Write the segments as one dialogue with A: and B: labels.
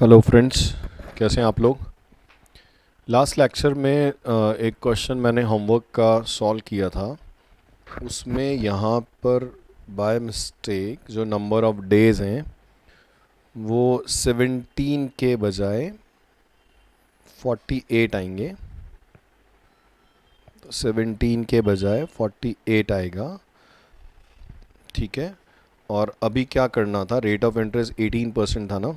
A: Hello friends, कैसे हैं आप लोग। लास्ट लेक्चर में एक क्वेश्चन मैंने होमवर्क का सॉल्व किया था। उसमें यहाँ पर बाय मिस्टेक जो नंबर ऑफ डेज़ हैं वो 17 के बजाय 48 आएंगे। तो 17 के बजाय 48 आएगा, ठीक है। और अभी क्या करना था, रेट ऑफ इंटरेस्ट 18% था ना,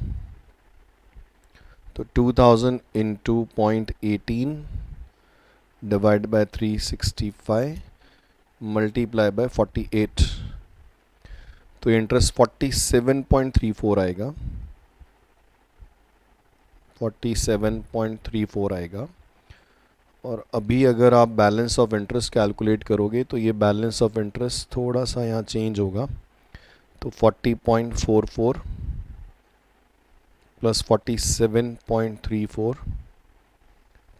A: तो 2000 into 0.18 divide by 365 multiply by 48, तो इंटरेस्ट 47.34 आएगा। 47.34 आएगा। और अभी अगर आप बैलेंस ऑफ इंटरेस्ट कैलकुलेट करोगे तो ये बैलेंस ऑफ इंटरेस्ट थोड़ा सा यहाँ चेंज होगा, तो 40.44 प्लस 47.34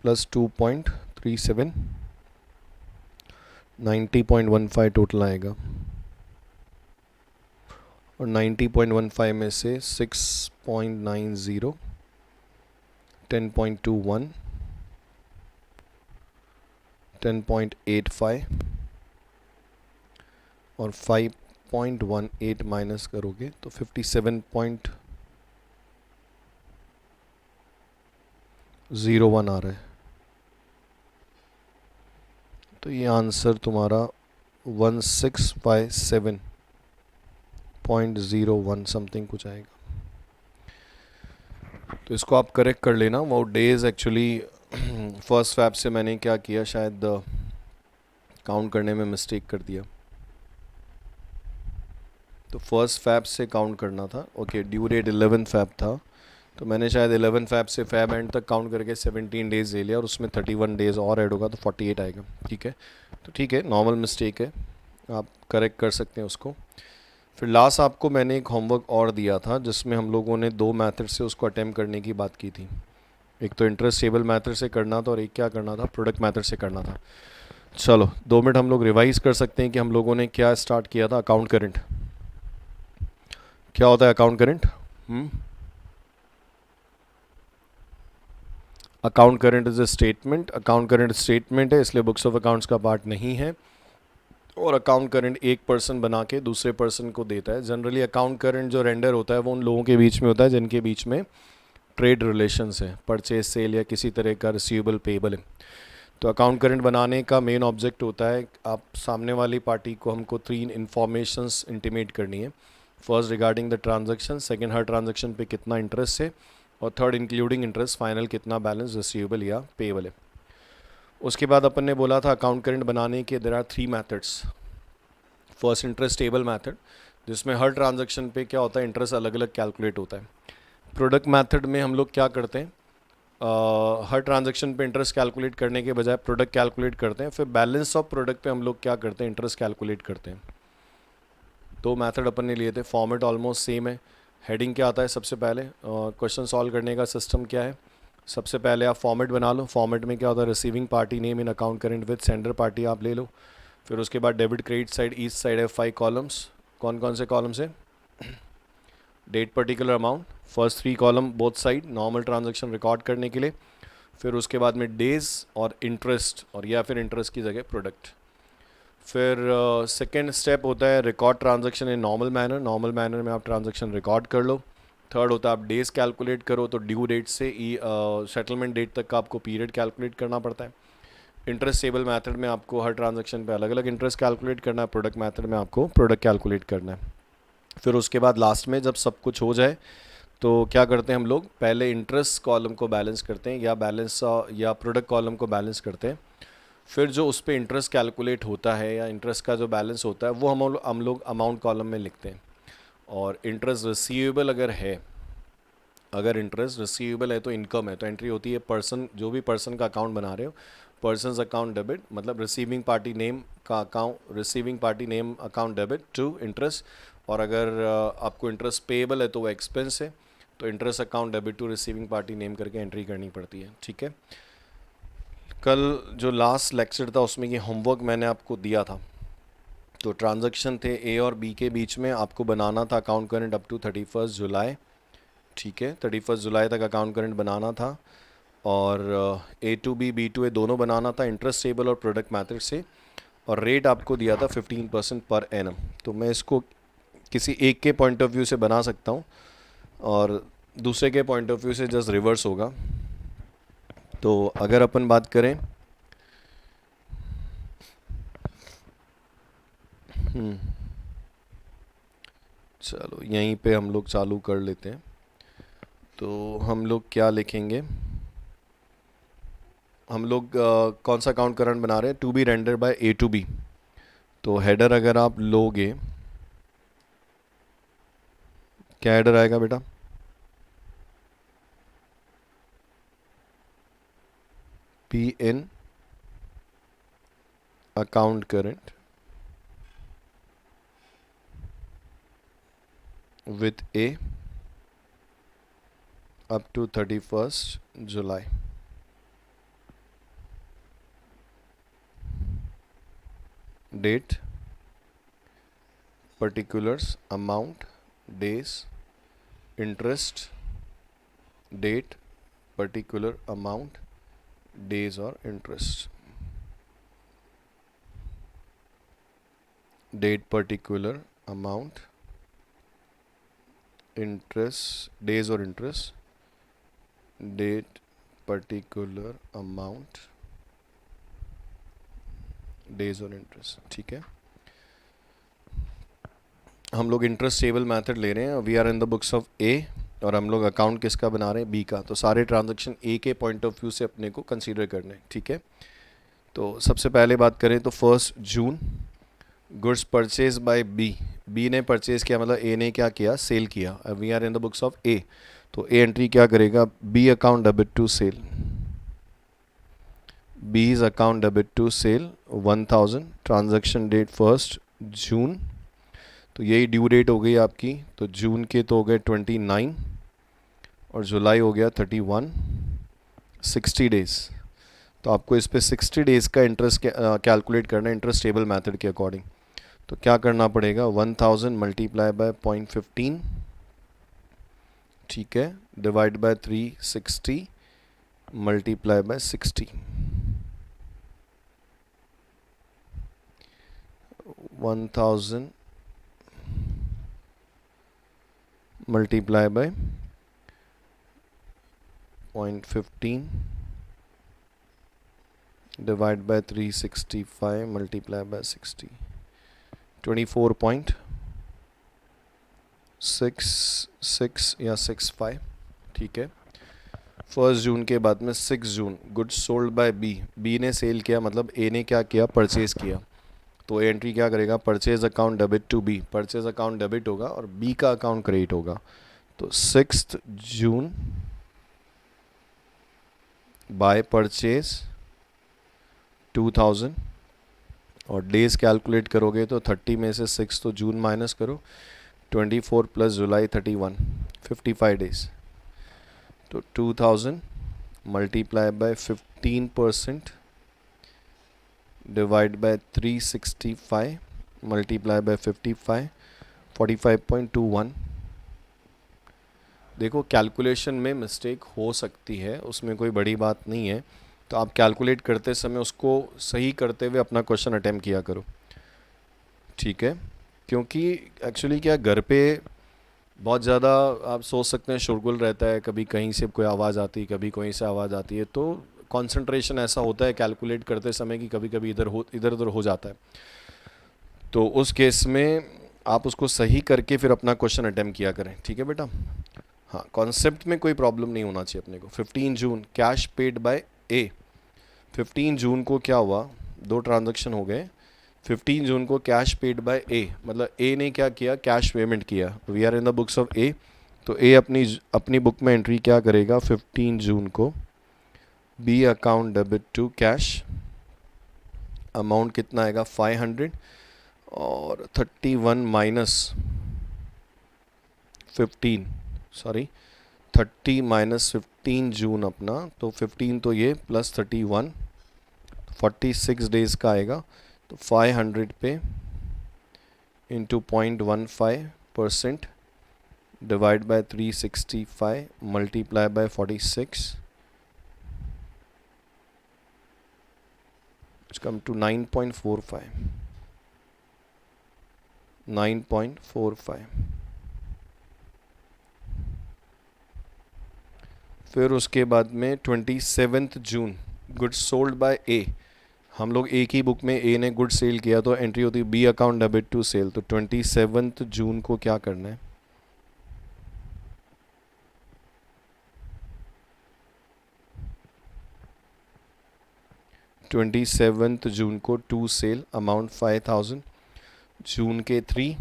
A: प्लस 2.37 90.15 टोटल आएगा। और 90.15 में से 6.90 10.21 10.85 और 5.18 माइनस करोगे तो 57.01 आ रहा है। तो ये आंसर तुम्हारा 1657.01 समथिंग कुछ आएगा। तो इसको आप करेक्ट कर लेना। वो डेज एक्चुअली फर्स्ट फैब से मैंने क्या किया, शायद काउंट करने में मिस्टेक कर दिया। तो फर्स्ट फैब से काउंट करना था। ओके, ड्यू डेट 11 फैब था, तो मैंने शायद 11 फैब से फैब एंड तक काउंट करके 17 डेज ले लिया, और उसमें 31 डेज और ऐड होगा तो 48 आएगा। ठीक है, तो ठीक है, नॉर्मल मिस्टेक है, आप करेक्ट कर सकते हैं उसको। फिर लास्ट आपको मैंने एक होमवर्क और दिया था जिसमें हम लोगों ने दो मेथड से उसको अटेम्प्ट करने की बात की थी। एक तो इंटरेस्ट टेबल मेथड से करना था और एक क्या करना था, प्रोडक्ट मेथड से करना था। चलो 2 मिनट हम लोग रिवाइज कर सकते हैं कि हम लोगों ने क्या स्टार्ट किया था। अकाउंट करंट क्या होता है, account current account current is a statement. Account current statement है, इसलिए बुक्स ऑफ अकाउंट्स का पार्ट नहीं है। और अकाउंट करंट एक पर्सन बना के दूसरे पर्सन को देता है। जनरली अकाउंट करंट जो रेंडर होता है वो उन लोगों के बीच में होता है जिनके बीच में ट्रेड रिलेशंस है, परचेज सेल या किसी तरह का रिसीवेबल पेबल है। तो अकाउंट करंट बनाने का मेन ऑब्जेक्ट होता है, आप सामने वाली पार्टी को हमको 3 इन्फॉर्मेशंस इंटीमेट करनी है। First regarding the transaction, second her transaction पे कितना इंटरेस्ट है, और थर्ड इंक्लूडिंग इंटरेस्ट फाइनल कितना बैलेंस रिसीवेबल या पेबल है। उसके बाद अपन ने बोला था अकाउंट करंट बनाने के there are 3 methods. First interest table method, जिसमें हर ट्रांजैक्शन पे क्या होता है, इंटरेस्ट अलग अलग कैलकुलेट होता है। प्रोडक्ट मेथड में हम लोग क्या करते हैं, हर ट्रांजैक्शन पे इंटरेस्ट कैलकुलेट करने के बजाय प्रोडक्ट कैलकुलेट करते हैं। फिर बैलेंस ऑफ प्रोडक्ट पे हम लोग क्या करते हैं, इंटरेस्ट कैलकुलेट करते हैं। दो मेथड अपन ने लिए थे, फॉर्मेट ऑलमोस्ट सेम है। हेडिंग क्या आता है, सबसे पहले क्वेश्चन सॉल्व करने का सिस्टम क्या है, सबसे पहले आप फॉर्मेट बना लो। फॉर्मेट में क्या होता है, receiving party name in account current with sender party आप ले लो। फिर उसके बाद debit credit side, each side है 5 कॉलम्स। कौन कौन से कॉलम्स है, date particular amount, first 3 column both side normal transaction record करने के लिए। फिर उसके बाद में डेज और इंटरेस्ट, और या फिर इंटरेस्ट की जगह प्रोडक्ट। फिर सेकेंड स्टेप होता है record transaction in normal manner. Normal manner में आप ट्रांजैक्शन रिकॉर्ड कर लो। थर्ड होता है आप डेज कैलकुलेट करो, तो ड्यू डेट से सेटलमेंट डेट तक का आपको पीरियड कैलकुलेट करना पड़ता है। इंटरेस्ट टेबल मेथड में आपको हर ट्रांजैक्शन पे अलग अलग इंटरेस्ट कैलकुलेट करना है। प्रोडक्ट मेथड में आपको प्रोडक्ट कैलकुलेट करना है। फिर उसके बाद लास्ट में जब सब कुछ हो जाए तो क्या करते हैं हम लोग, पहले इंटरेस्ट कॉलम को बैलेंस करते हैं, या बैलेंस या प्रोडक्ट कॉलम को बैलेंस करते हैं। फिर जो उस पर इंटरेस्ट कैलकुलेट होता है या इंटरेस्ट का जो बैलेंस होता है वो हम लोग अमाउंट कॉलम में लिखते हैं। और इंटरेस्ट रिसीवेबल अगर है, अगर इंटरेस्ट रिसीवेबल है तो इनकम है, तो एंट्री होती है पर्सन, जो भी पर्सन का अकाउंट बना रहे हो, पर्सनस अकाउंट डेबिट, मतलब रिसीविंग पार्टी नेम का account, receiving party name account debit to interest. और अगर आपको इंटरेस्ट पेएबल है तो वो एक्सपेंस है, तो interest account debit to receiving party name करके एंट्री करनी पड़ती है। ठीक है, कल जो लास्ट लेक्चर था उसमें ये होमवर्क मैंने आपको दिया था। तो ट्रांजैक्शन थे ए और बी के बीच में, आपको बनाना था अकाउंट करंट अप टू 31 जुलाई ठीक है, 31 जुलाई तक अकाउंट करंट बनाना था और A2B B2A दोनों बनाना था इंटरेस्ट टेबल और प्रोडक्ट मैथड से, और रेट आपको दिया था 15% पर एनम। तो मैं इसको किसी एक के पॉइंट ऑफ व्यू से बना सकता हूँ और दूसरे के पॉइंट ऑफ व्यू से जस्ट रिवर्स होगा। तो अगर अपन बात करें चलो यहीं पे हम लोग चालू कर लेते हैं। तो हम लोग क्या लिखेंगे, हम लोग कौन सा अकाउंट करंट बना रहे हैं, to be render bye A2B। तो हेडर अगर आप लोगे, क्या हेडर आएगा बेटा, P in account current with A up to 31st July. Date, particulars, amount, days, interest, date, particular amount, days or interest. Date, particular amount, interest, days or interest, date, particular amount, days और interest. ठीक है, हम लोग interest table method ले रहे हैं, we are in the books of A, और हम लोग अकाउंट किसका बना रहे हैं, बी का। तो सारे ट्रांजैक्शन ए के पॉइंट ऑफ व्यू से अपने को कंसीडर करने हैं। ठीक है, तो सबसे पहले बात करें तो 1 June, goods purchase by B, B ने परचेज किया मतलब ए ने क्या किया, सेल किया। We are in the books of A, तो ए एंट्री क्या करेगा, B account debit to sale, B's account debit to sale 1000, transaction date 1 June, तो यही ड्यू डेट हो गई आपकी। तो जून के तो हो गए 29 और जुलाई हो गया 31, 60 डेज। तो आपको इस पे 60 डेज का इंटरेस्ट कैलकुलेट करना है इंटरेस्ट टेबल मेथड के अकॉर्डिंग। तो क्या करना पड़ेगा, 1000 मल्टीप्लाई बाय 0.15, ठीक है, divide by 360 multiply by 60, 1000 multiply by 0.15 divide by 365 multiply by 60, 24.66 या 65। ठीक है, 1 जून के बाद में 6 June, goods sold by B, B ने सेल किया मतलब ए ने क्या किया, परचेज किया। तो एंट्री क्या करेगा, purchase account debit to B, purchase account debit होगा और बी का अकाउंट क्रेडिट होगा। तो 6 जून बाय परचेज 2000, और डेज कैलकुलेट करोगे तो 30 में से 6 तो जून माइनस करो, 24 प्लस जुलाई 31, 55 डेज। तो 2000 multiply by 15% divide by 365 multiply by 55, 45.21। देखो कैलकुलेशन में मिस्टेक हो सकती है, उसमें कोई बड़ी बात नहीं है। तो आप कैलकुलेट करते समय उसको सही करते हुए अपना क्वेश्चन अटेम्प्ट किया करो। ठीक है, क्योंकि एक्चुअली क्या, घर पे बहुत ज़्यादा आप सोच सकते हैं शोरगुल रहता है, कभी कहीं से कोई आवाज़ आती है, कभी कहीं से आवाज़ आती है, तो कंसंट्रेशन ऐसा होता है कैलकुलेट करते समय कि कभी कभी इधर उधर हो जाता है। तो उस केस में आप उसको सही करके फिर अपना क्वेश्चन अटेम्प्ट किया करें। ठीक है बेटा, हाँ, कॉन्सेप्ट में कोई प्रॉब्लम नहीं होना चाहिए अपने को। 15 जून कैश पेड बाय ए, 15 जून को क्या हुआ, दो ट्रांजैक्शन हो गए। 15 जून को कैश पेड बाय ए, मतलब ए ने क्या किया, कैश पेमेंट किया। We are in the books of A, तो ए अपनी बुक में एंट्री क्या करेगा, 15 जून को B account debit to cash, amount कितना आएगा 500, और 31 माइनस 15, सॉरी 30 माइनस 15 जून अपना, तो 15 तो ये प्लस 31, 46 डेज का आएगा। तो 500 पे into 0.15% divide by 365, multiply by 46, it's come to 9.45. 9.45. फिर उसके बाद में 27 जून गुड्स सोल्ड बाय ए, हम लोग एक ही बुक में ए ने गुड सेल किया तो एंट्री होती है B account debit to sale. तो 27 जून को क्या करना है, 27 जून को टू सेल, अमाउंट 5000, जून के 3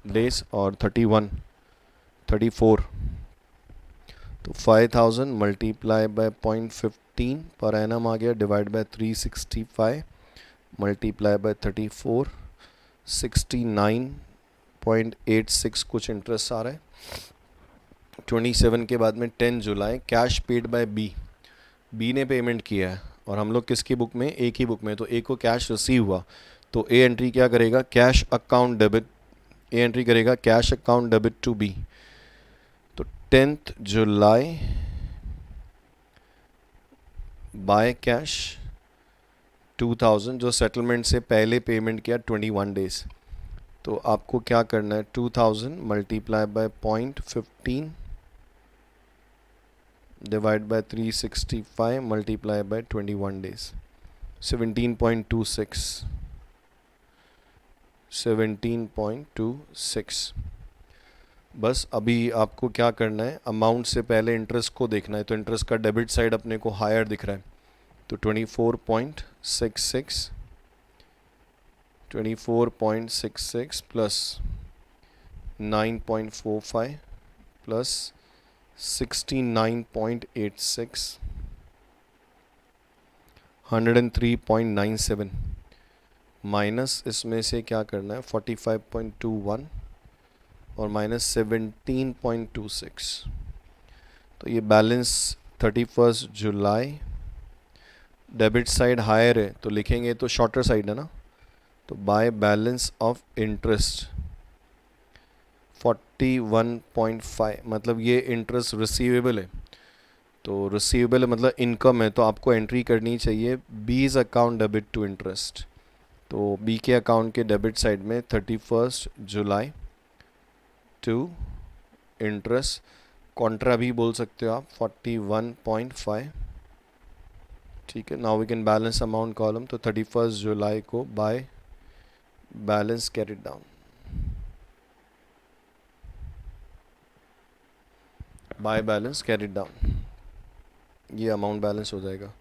A: डेज और 34, तो 5000 मल्टीप्लाई बाय 0.15 पर एनम आ गया, डिवाइड बाय 365 मल्टीप्लाई बाय 34, 69.86 कुछ इंटरेस्ट आ रहा है। 27 के बाद में 10 July, cash paid by B, B ने पेमेंट किया है और हम लोग किसकी बुक में, ए की बुक में, तो ए को कैश रिसीव हुआ तो ए एंट्री क्या करेगा, cash account debit, A entry करेगा cash account debit to B. तो 10 जुलाई बाय कैश 2000, जो सेटलमेंट से पहले पेमेंट किया 21 डेज, तो आपको क्या करना है, 2000 multiply by 0.15 divide by 365 multiply by 21 days, 17.26, 17.26। बस अभी आपको क्या करना है, अमाउंट से पहले इंटरेस्ट को देखना है, तो इंटरेस्ट का डेबिट साइड अपने को हायर दिख रहा है, तो 24.66, 24.66 प्लस 9.45 प्लस 69.86, 103.97 माइनस इसमें से क्या करना है, 45.21 और माइनस 17.26, तो ये बैलेंस 31 जुलाई, डेबिट साइड हायर है तो लिखेंगे, तो शॉर्टर साइड है ना, तो बाय बैलेंस ऑफ इंटरेस्ट 41.5, मतलब ये इंटरेस्ट रिसीवेबल है, तो रिसीवेबल मतलब इनकम है, तो आपको एंट्री करनी चाहिए B's account debit to interest. तो बी के अकाउंट के डेबिट साइड में 31 जुलाई टू इंटरेस्ट, कॉन्ट्रा भी बोल सकते हो आप, 41.5, ठीक है। Now we can balance amount column, तो 31 जुलाई को by balance carried down, by balance carried down, ये अमाउंट बैलेंस हो जाएगा।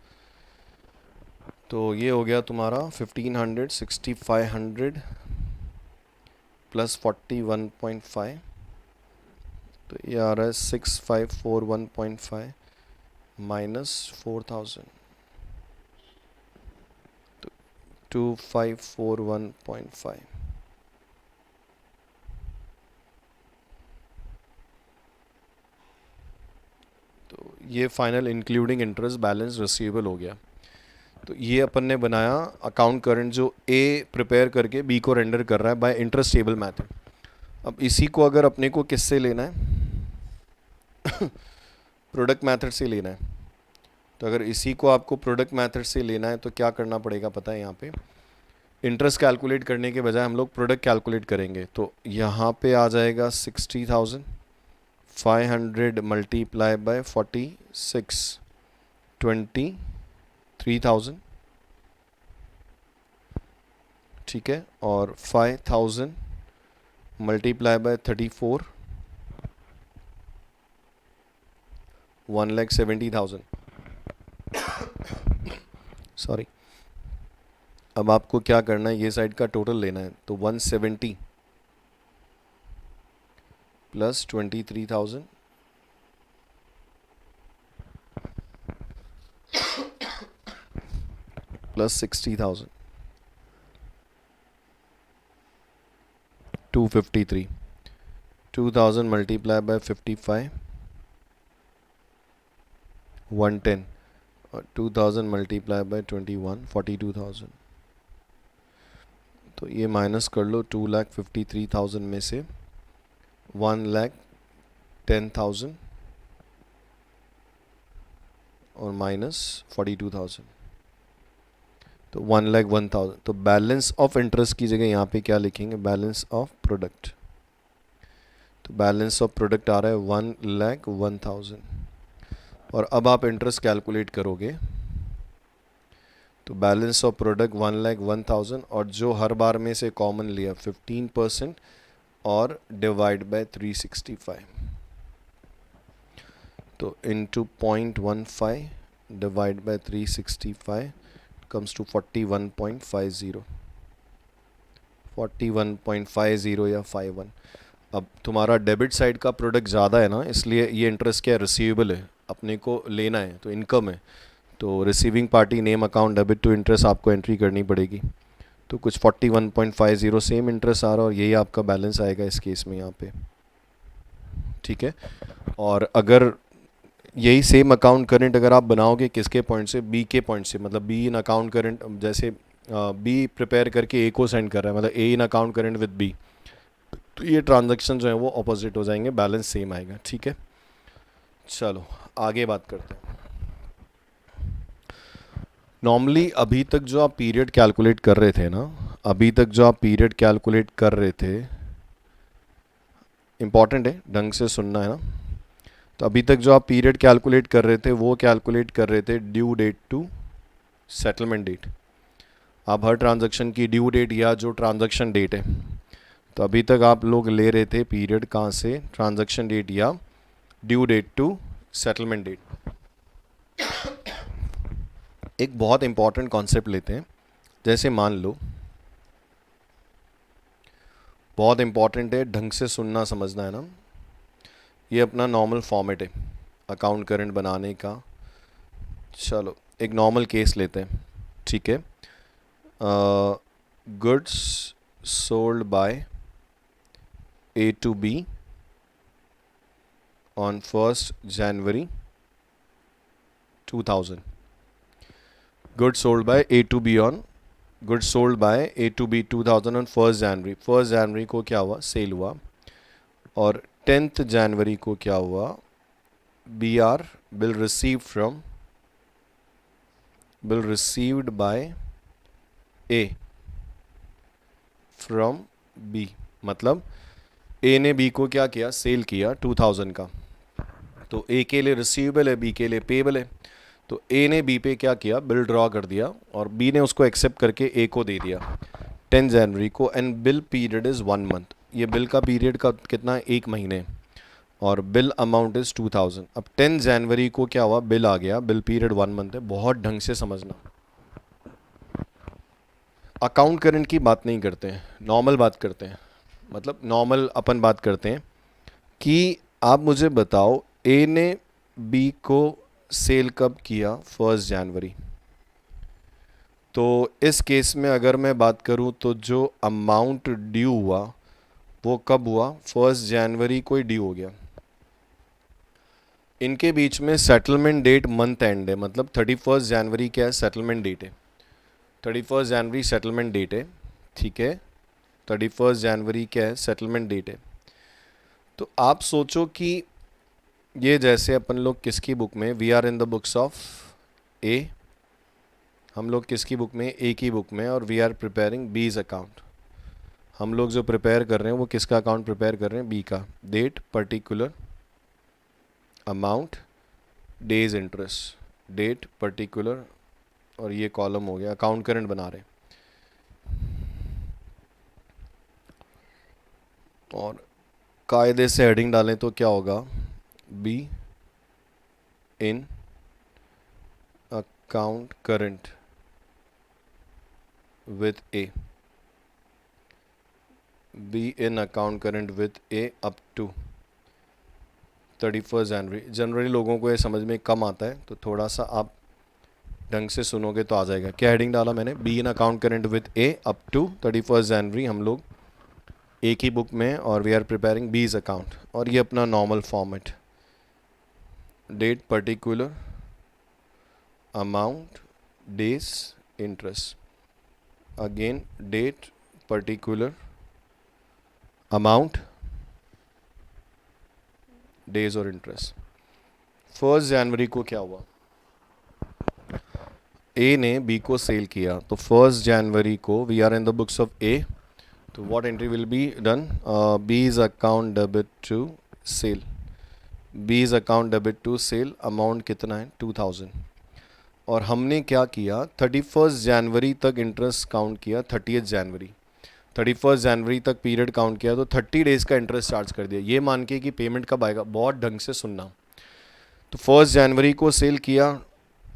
A: तो ये हो गया तुम्हारा 1500, 6500 प्लस 41.5, तो ये आ रहा है 6541.5 माइनस 4000, तो 2541.5। तो ये final including interest balance receivable हो गया। तो ये अपन ने बनाया अकाउंट करंट जो ए प्रिपेयर करके बी को रेंडर कर रहा है बाय इंटरेस्ट टेबल मैथड। अब इसी को अगर अपने को किससे लेना है प्रोडक्ट मेथड से लेना है, तो अगर इसी को आपको प्रोडक्ट मेथड से लेना है तो क्या करना पड़ेगा पता है, यहाँ पे इंटरेस्ट कैलकुलेट करने के बजाय हम लोग प्रोडक्ट कैलकुलेट करेंगे। तो यहाँ पे आ जाएगा 60,500 मल्टीप्लाई बाय 46, 23,000, ठीक है, और 5,000 मल्टीप्लाई बाय 34, 1,70,000, सॉरी। अब आपको क्या करना है, ये साइड का टोटल लेना है, तो 170 प्लस 23,000 प्लस 60,000, 253, 2,000 मल्टीप्लाई बाय 55, 110, और 2,000 मल्टीप्लाई बाय 21, 42,000। तो ये माइनस कर लो 2,53,000 में से 10,000 और माइनस 42,000, तो 1,01,000। तो बैलेंस ऑफ इंटरेस्ट की जगह यहाँ पे क्या लिखेंगे, बैलेंस ऑफ प्रोडक्ट। तो बैलेंस ऑफ प्रोडक्ट आ रहा है 1,01,000। और अब आप इंटरेस्ट कैलकुलेट करोगे तो बैलेंस ऑफ प्रोडक्ट 1,01,000 और जो हर बार में से कॉमन लिया 15% और डिवाइड बाय 365, तो into 0.15 divide by 365 comes to 41.50, 41.50 या 51। अब तुम्हारा डेबिट साइड का प्रोडक्ट ज़्यादा है ना, इसलिए ये इंटरेस्ट क्या है, रिसीवेबल है, अपने को लेना है, तो इनकम है, तो receiving party name account debit to interest आपको एंट्री करनी पड़ेगी। तो कुछ 41.50 सेम इंटरेस्ट आ रहा है और यही आपका बैलेंस आएगा इस केस में यहाँ पे, ठीक है। और अगर यही सेम अकाउंट करंट अगर आप बनाओगे किसके पॉइंट से, बी के पॉइंट से, मतलब बी इन अकाउंट करंट, जैसे बी प्रिपेयर करके ए को सेंड कर रहा है, मतलब ए इन अकाउंट करंट विद बी, तो ये ट्रांजैक्शन जो है वो ऑपोजिट हो जाएंगे, बैलेंस सेम आएगा, ठीक है। चलो आगे बात करते हैं। नॉर्मली अभी तक जो आप पीरियड कैलकुलेट कर रहे थे ना, अभी तक जो आप पीरियड कैलकुलेट कर रहे थे, इंपॉर्टेंट है, ढंग से सुनना है ना। तो अभी तक जो आप पीरियड कैलकुलेट कर रहे थे वो कैलकुलेट कर रहे थे due date to settlement date. आप हर ट्रांजैक्शन की ड्यू डेट या जो ट्रांजैक्शन डेट है, तो अभी तक आप लोग ले रहे थे पीरियड कहाँ से, ट्रांजैक्शन डेट या due date to settlement date. एक बहुत इंपॉर्टेंट कॉन्सेप्ट लेते हैं, जैसे मान लो, बहुत इंपॉर्टेंट है, ढंग से सुनना समझना है ना। ये अपना नॉर्मल फॉर्मेट है अकाउंट करंट बनाने का। चलो एक नॉर्मल केस लेते हैं, ठीक है। Goods sold by A to B on 1st January 2000। Goods sold by A to B on, goods sold by A to B 2000 on 1st January। 1st January को क्या हुआ, सेल हुआ, और 10th January को क्या हुआ, B R bill receive from, bill received by A from B, मतलब A ने बी को क्या किया, सेल किया 2000 का, तो ए के लिए रिसीवेबल है, बी के लिए पेबल है। तो ए ने बी पे क्या किया, बिल ड्रॉ कर दिया और बी ने उसको एक्सेप्ट करके ए को दे दिया 10 जनवरी को, and bill period is 1 month. ये बिल का पीरियड का कितना है, 1 महीने, और बिल अमाउंट इज़ 2000। अब 10 जनवरी को क्या हुआ, बिल आ गया, बिल पीरियड 1 मंथ है। बहुत ढंग से समझना, अकाउंट करंट की बात नहीं करते हैं, नॉर्मल बात करते हैं, मतलब नॉर्मल अपन बात करते हैं कि आप मुझे बताओ ए ने बी को सेल कब किया, 1st जनवरी। तो इस केस में अगर मैं बात करूं तो जो अमाउंट ड्यू हुआ वो कब हुआ, 1st जनवरी को ही ड्यू हो गया। इनके बीच में सेटलमेंट डेट मंथ एंड है, मतलब 31 जनवरी क्या है, सेटलमेंट डेट है, 31 जनवरी सेटलमेंट डेट है, ठीक है। 31 जनवरी क्या है, सेटलमेंट डेट है। तो आप सोचो कि ये जैसे अपन लोग किसकी बुक में, we are in the books of A, हम लोग किसकी बुक में, ए की बुक में, और we are preparing B's account. हम लोग जो प्रिपेयर कर रहे हैं वो किसका अकाउंट प्रिपेयर कर रहे हैं, बी का। Date particular amount days interest, date particular, और ये कॉलम हो गया, अकाउंट करंट बना रहे हैं। और कायदे से हेडिंग डालें तो क्या होगा, B in account current with A, be in account current with A up to 31 January. Generally लोगों को ये समझ में कम आता है, तो थोड़ा सा आप ढंग से सुनोगे तो आ जाएगा। क्या हेडिंग डाला मैंने, B in account current with A up to 31 जनवरी। हम लोग ए की बुक में, और we are preparing B's account, और ये अपना normal format, date particular amount days interest, again date particular amount days और इंटरेस्ट। 1 जनवरी को क्या हुआ, ए ने बी को सेल किया, तो 1 जनवरी को we are in the books of A, तो what entry will be done, B is account debit to sale, B is account debit to sale, amount कितना है 2000। और हमने क्या किया, 31 जनवरी तक इंटरेस्ट काउंट किया, 30 जनवरी 31 जनवरी तक पीरियड काउंट किया, तो 30 डेज़ का इंटरेस्ट चार्ज कर दिया, ये मान के कि पेमेंट कब आएगा, बहुत ढंग से सुनना। तो 1 जनवरी को सेल किया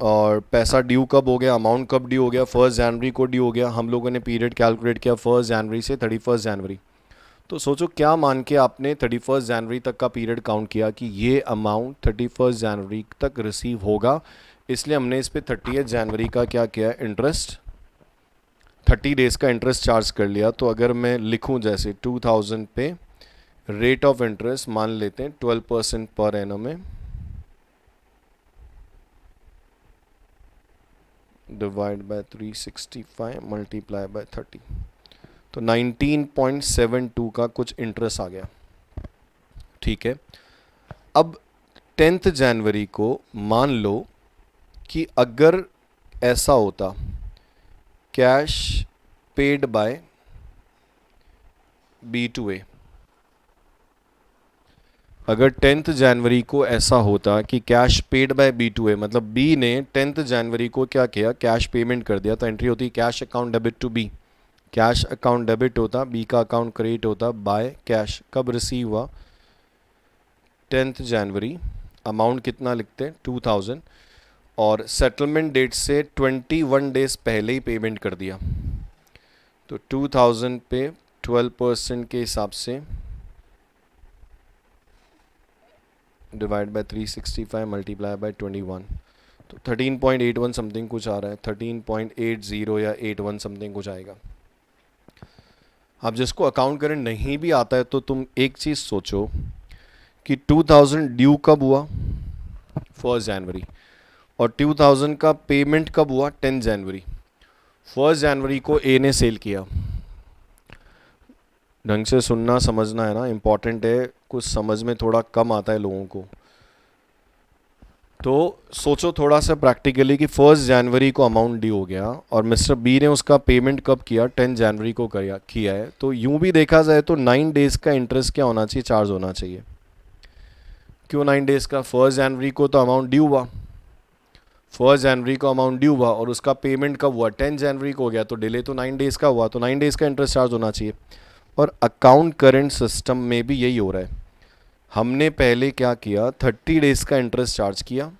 A: और पैसा ड्यू कब हो गया, अमाउंट कब ड्यू हो गया, 1 जनवरी को ड्यू हो गया। हम लोगों ने पीरियड कैलकुलेट किया 1 जनवरी से 31 जनवरी। तो सोचो क्या मान के आपने 31 जनवरी तक का पीरियड काउंट किया कि ये अमाउंट 31 जनवरी तक रिसीव होगा, इसलिए हमने इस पे 30 जनवरी का क्या किया, इंटरेस्ट 30 डेज़ का इंटरेस्ट चार्ज कर लिया। तो अगर मैं लिखूं जैसे 2000 पे रेट ऑफ इंटरेस्ट मान लेते हैं 12% पर एनम में, डिवाइड बाय 365 मल्टीप्लाई बाय 30, तो 19.72 का कुछ इंटरेस्ट आ गया। ठीक है, अब 10 जनवरी को मान लो कि अगर ऐसा होता, cash paid by B to A, अगर 10 जनवरी को ऐसा होता कि cash paid by B to A, मतलब बी ने 10 जनवरी को क्या किया, कैश पेमेंट कर दिया, तो एंट्री होती cash account debit to B, cash account debit होता, बी का अकाउंट क्रेडिट होता बाय कैश। कब रिसीव हुआ, 10 जनवरी, अमाउंट कितना लिखते हैं 2000, और सेटलमेंट डेट से 21 डेज पहले ही पेमेंट कर दिया, तो 2000 पे 12% के हिसाब से डिवाइड बाय 365 मल्टीप्लाई बाय 21, तो 13.81 समथिंग कुछ आ रहा है, 13.80 या 81 समथिंग कुछ आएगा। अब जिसको अकाउंट करंट नहीं भी आता है तो तुम एक चीज़ सोचो कि 2000 ड्यू कब हुआ, 1 जनवरी, और 2000 का पेमेंट कब हुआ, 10 जनवरी। 1 जनवरी को ए ने सेल किया, ढंग से सुनना समझना है ना, इम्पॉर्टेंट है, कुछ समझ में थोड़ा कम आता है लोगों को, तो सोचो थोड़ा सा प्रैक्टिकली कि 1 जनवरी को अमाउंट ड्यू हो गया और मिस्टर बी ने उसका पेमेंट कब किया, 10 जनवरी को किया है, तो यूं भी देखा जाए तो 9 डेज़ का इंटरेस्ट क्या होना चाहिए, चार्ज होना चाहिए। क्यों 9 डेज़ का, 1 जनवरी को तो अमाउंट ड्यू हुआ, 1 जनवरी को अमाउंट ड्यू हुआ और उसका पेमेंट कब हुआ, 10 जनवरी को हो गया, तो डिले तो 9 डेज़ का हुआ, तो 9 डेज़ का इंटरेस्ट चार्ज होना चाहिए। और अकाउंट करंट सिस्टम में भी यही हो रहा है, हमने पहले क्या किया, 30 डेज़ का इंटरेस्ट चार्ज किया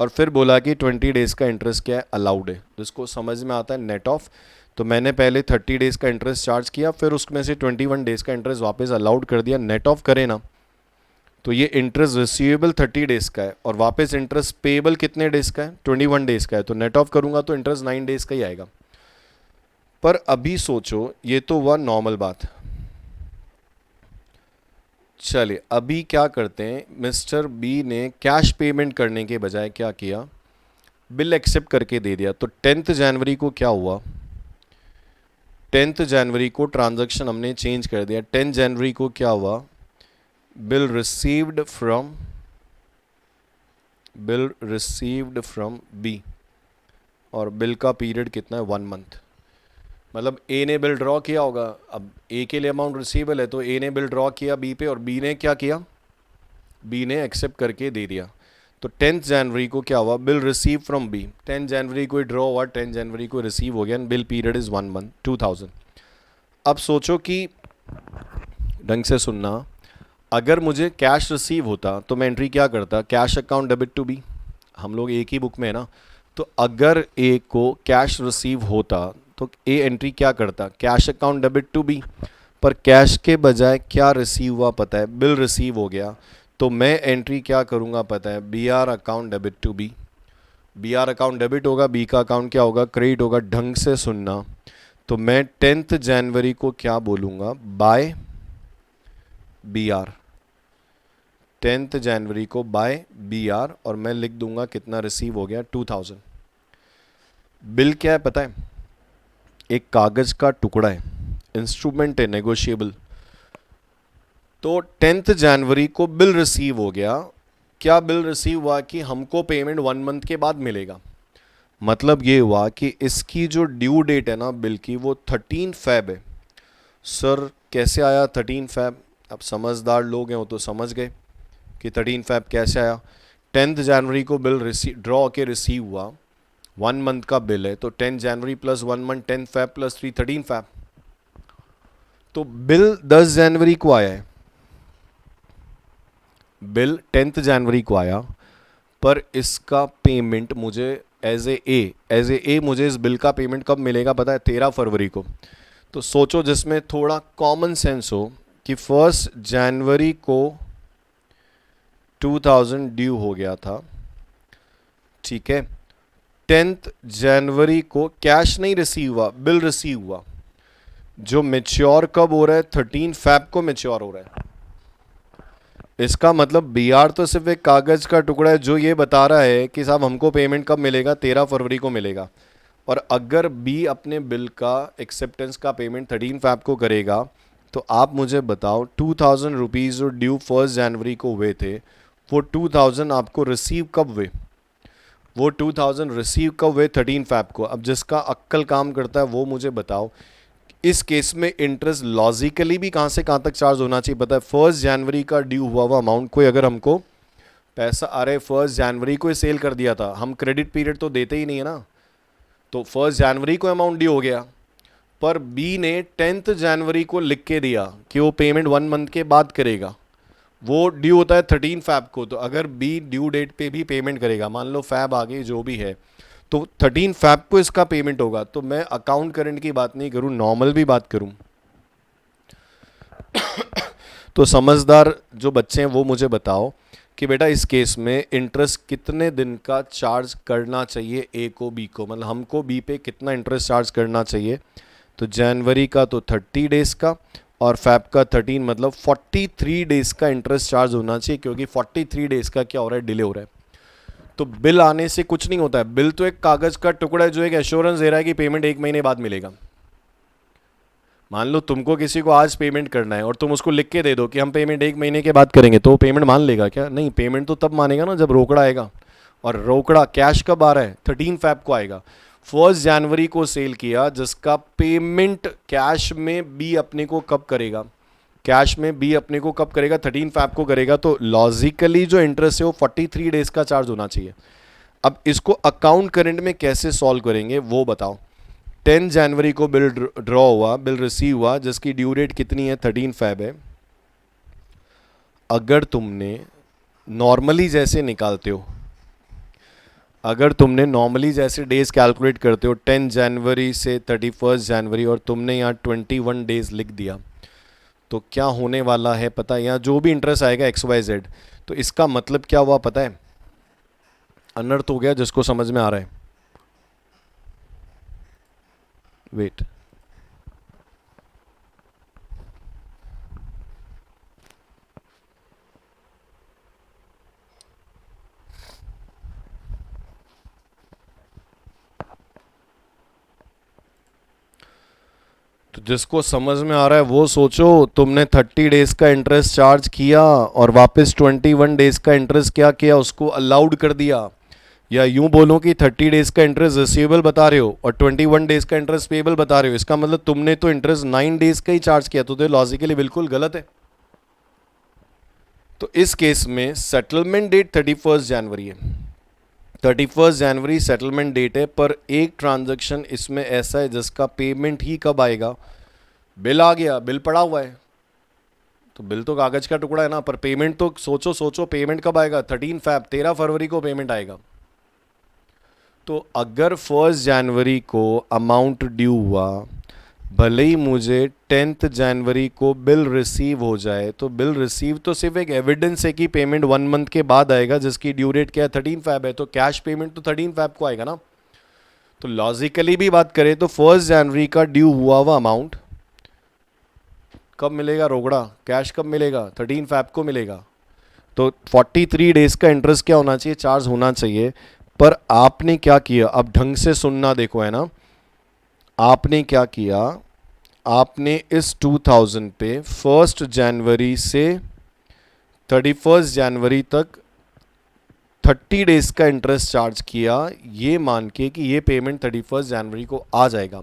A: और फिर बोला कि 20 डेज़ का इंटरेस्ट क्या है, अलाउड है, जिसको समझ में आता है नेट ऑफ। तो मैंने पहले 30 डेज़ का इंटरेस्ट चार्ज किया, फिर उसमें से 21 डेज़ का इंटरेस्ट वापस अलाउड कर दिया, नेट ऑफ करें ना, तो ये इंटरेस्ट रिसीवेबल 30 डेज़ का है और वापस इंटरेस्ट पेएबल कितने डेज़ का है, 21 डेज़ का है, तो नेट ऑफ करूँगा तो इंटरेस्ट 9 डेज़ का ही आएगा। पर अभी सोचो, ये तो हुआ नॉर्मल बात, चलिए अभी क्या करते हैं, मिस्टर बी ने कैश पेमेंट करने के बजाय क्या किया, बिल एक्सेप्ट करके दे दिया। तो 10 जनवरी को क्या हुआ, 10 जनवरी को ट्रांजैक्शन हमने चेंज कर दिया, 10 जनवरी को क्या हुआ, बिल रिसीव्ड फ्रॉम बी, और बिल का पीरियड कितना है, 1 मंथ, मतलब ए ने बिल ड्रॉ किया होगा, अब ए के लिए अमाउंट रिसीवेबल है तो ए ने बिल ड्रॉ किया बी पे और बी ने क्या किया, बी ने एक्सेप्ट करके दे दिया। तो 10 जनवरी को क्या हुआ, बिल रिसीव फ्रॉम बी, 10 जनवरी को ड्रॉ हुआ, 10 जनवरी को रिसीव हो गया, बिल पीरियड इज़ 1 मंथ, 2000। अब सोचो कि ढंग से सुनना, अगर मुझे कैश रिसीव होता तो मैं एंट्री क्या करता, cash account debit to B, हम लोग एक ही बुक में है ना, तो अगर ए को कैश रिसीव होता तो ए एंट्री क्या करता, cash account debit to B, पर कैश के बजाय क्या रिसीव हुआ पता है, बिल रिसीव हो गया, तो मैं एंट्री क्या करूँगा पता है, B R account debit to B, B R account debit होगा, बी का अकाउंट क्या होगा, क्रेडिट होगा। ढंग से सुनना, तो मैं 10 जनवरी को क्या बोलूँगा, बाय बी आर, 10 जनवरी को बाय बी आर, और मैं लिख दूंगा कितना रिसीव हो गया, 2000। बिल क्या है पता है, एक कागज़ का टुकड़ा है, इंस्ट्रूमेंट है नेगोशिएबल, तो 10 जनवरी को बिल रिसीव हो गया। क्या बिल रिसीव हुआ कि हमको पेमेंट 1 मंथ के बाद मिलेगा। मतलब ये हुआ कि इसकी जो ड्यू डेट है ना बिल की वो 13 फेब है। सर कैसे आया 13 फेब? अब समझदार लोग हैं वो तो समझ गए कि 13 फेब कैसे आया। 10 जनवरी को बिल ड्रॉ के रिसीव हुआ, 1 मंथ का बिल है, तो 10 January plus 1 month 10 Feb plus 3 13 Feb. तो बिल 10 जनवरी को आया है, बिल 10 जनवरी को आया, पर इसका पेमेंट मुझे एज ए मुझे इस बिल का पेमेंट कब मिलेगा पता है? 13 फरवरी को। तो सोचो जिसमें थोड़ा कॉमन सेंस हो कि 1 जनवरी को 2000 ड्यू हो गया था, ठीक है। 10 जनवरी को कैश नहीं रिसीव हुआ, बिल रिसीव हुआ, जो मेच्योर कब हो रहा है? 13 फेब को मेच्योर हो रहा है। इसका मतलब बीआर तो सिर्फ एक कागज का टुकड़ा है जो ये बता रहा है कि साहब हमको पेमेंट कब मिलेगा? 13 फरवरी को मिलेगा। और अगर बी अपने बिल का एक्सेप्टेंस का पेमेंट 13 फेब को करेगा, तो आप मुझे बताओ 2000 रुपीज़ जो ड्यू 1 जनवरी को हुए थे, वो 2000 आपको रिसीव कब हुए? वो 2000 रिसीव कब हुए? 13 फेब को। अब जिसका अक्ल काम करता है वो मुझे बताओ, इस केस में इंटरेस्ट लॉजिकली भी कहाँ से कहाँ तक चार्ज होना चाहिए पता है? 1 जनवरी का ड्यू हुआ अमाउंट कोई अगर हमको पैसा आ रहा है, 1 जनवरी को ही सेल कर दिया था, हम क्रेडिट पीरियड तो देते ही नहीं है ना। तो 1 जनवरी को अमाउंट ड्यू हो गया, पर बी ने 10 जनवरी को लिख के दिया कि वो पेमेंट 1 मंथ के बाद करेगा। वो ड्यू होता है 13 फैब को। तो अगर बी ड्यू डेट पे भी पेमेंट करेगा, मान लो फैब आ गई जो भी है, तो 13 फैब को इसका पेमेंट होगा। तो मैं अकाउंट करंट की बात नहीं करूं, नॉर्मल भी बात करूं। तो समझदार जो बच्चे हैं वो मुझे बताओ कि बेटा इस केस में इंटरेस्ट कितने दिन का चार्ज करना चाहिए ए को बी को, मतलब हमको बी पे कितना इंटरेस्ट चार्ज करना चाहिए। तो जनवरी का तो 30 डेज़ का और फैब का 13, मतलब 43 डेज़ का इंटरेस्ट चार्ज होना चाहिए, क्योंकि 43 डेज़ का क्या हो रहा है? डिले हो रहा है। तो बिल आने से कुछ नहीं होता है, बिल तो एक कागज़ का टुकड़ा है जो एक एश्योरेंस दे रहा है कि पेमेंट 1 महीने बाद मिलेगा। मान लो तुमको किसी को आज पेमेंट करना है और तुम उसको लिख के दे दो कि हम पेमेंट 1 महीने के बाद करेंगे, तो वो पेमेंट मान लेगा क्या? नहीं, पेमेंट तो तब मानेगा ना जब रोकड़ा आएगा। और रोकड़ा कैश कब आ रहा है? 13 फैब को आएगा। 1 जनवरी को सेल किया, जिसका पेमेंट कैश में बी अपने को कब करेगा? कैश में बी अपने को कब करेगा? 13 फैब को करेगा। तो लॉजिकली जो इंटरेस्ट है वो 43 डेज का चार्ज होना चाहिए। अब इसको अकाउंट करंट में कैसे सॉल्व करेंगे वो बताओ। 10 जनवरी को बिल ड्रॉ हुआ, बिल रिसीव हुआ, जिसकी ड्यू डेट कितनी है? 13 फैब है। अगर तुमने नॉर्मली जैसे निकालते हो, अगर तुमने नॉर्मली जैसे डेज कैलकुलेट करते हो 10 जनवरी से 31 जनवरी और तुमने यहाँ 21 डेज लिख दिया, तो क्या होने वाला है पता है? यहाँ जो भी इंटरेस्ट आएगा XYZ, तो इसका मतलब क्या हुआ पता है? अनर्थ हो गया जिसको समझ में आ रहा है। वेट, तो जिसको समझ में आ रहा है वो सोचो। तुमने 30 डेज का इंटरेस्ट चार्ज किया और वापस 21 डेज का इंटरेस्ट क्या किया? उसको अलाउड कर दिया। या यूं बोलो कि 30 डेज का इंटरेस्ट रिसीवेबल बता रहे हो और 21 डेज का इंटरेस्ट पेबल बता रहे हो। इसका मतलब तुमने तो इंटरेस्ट 9 डेज का ही चार्ज किया, तो लॉजिकली बिल्कुल गलत है। तो इस केस में सेटलमेंट डेट 31 जनवरी है। 31 जनवरी सेटलमेंट डेट है, पर एक ट्रांजैक्शन इसमें ऐसा है जिसका पेमेंट ही कब आएगा? बिल आ गया, बिल पड़ा हुआ है, तो बिल तो कागज का टुकड़ा है ना, पर पेमेंट तो सोचो पेमेंट कब आएगा? 13 फरवरी को पेमेंट आएगा। तो अगर 1 जनवरी को अमाउंट ड्यू हुआ, भले ही मुझे 10 जनवरी को बिल रिसीव हो जाए, तो बिल रिसीव तो सिर्फ एक एविडेंस है कि पेमेंट 1 मंथ के बाद आएगा, जिसकी ड्यू डेट क्या है? 13 फैब है। तो कैश पेमेंट तो 13 फैब को आएगा ना। तो लॉजिकली भी बात करें तो 1 जनवरी का ड्यू हुआ हुआ अमाउंट कब मिलेगा? रोकड़ा कैश कब मिलेगा? 13 फैब को मिलेगा। तो 43 डेज का इंटरेस्ट क्या होना चाहिए? चार्ज होना चाहिए। पर आपने क्या किया? अब ढंग से सुनना, देखो है ना, आपने क्या किया? आपने इस 2000 पे 1 जनवरी से 31 जनवरी तक 30 डेज का इंटरेस्ट चार्ज किया, ये मान के कि ये पेमेंट 31 जनवरी को आ जाएगा,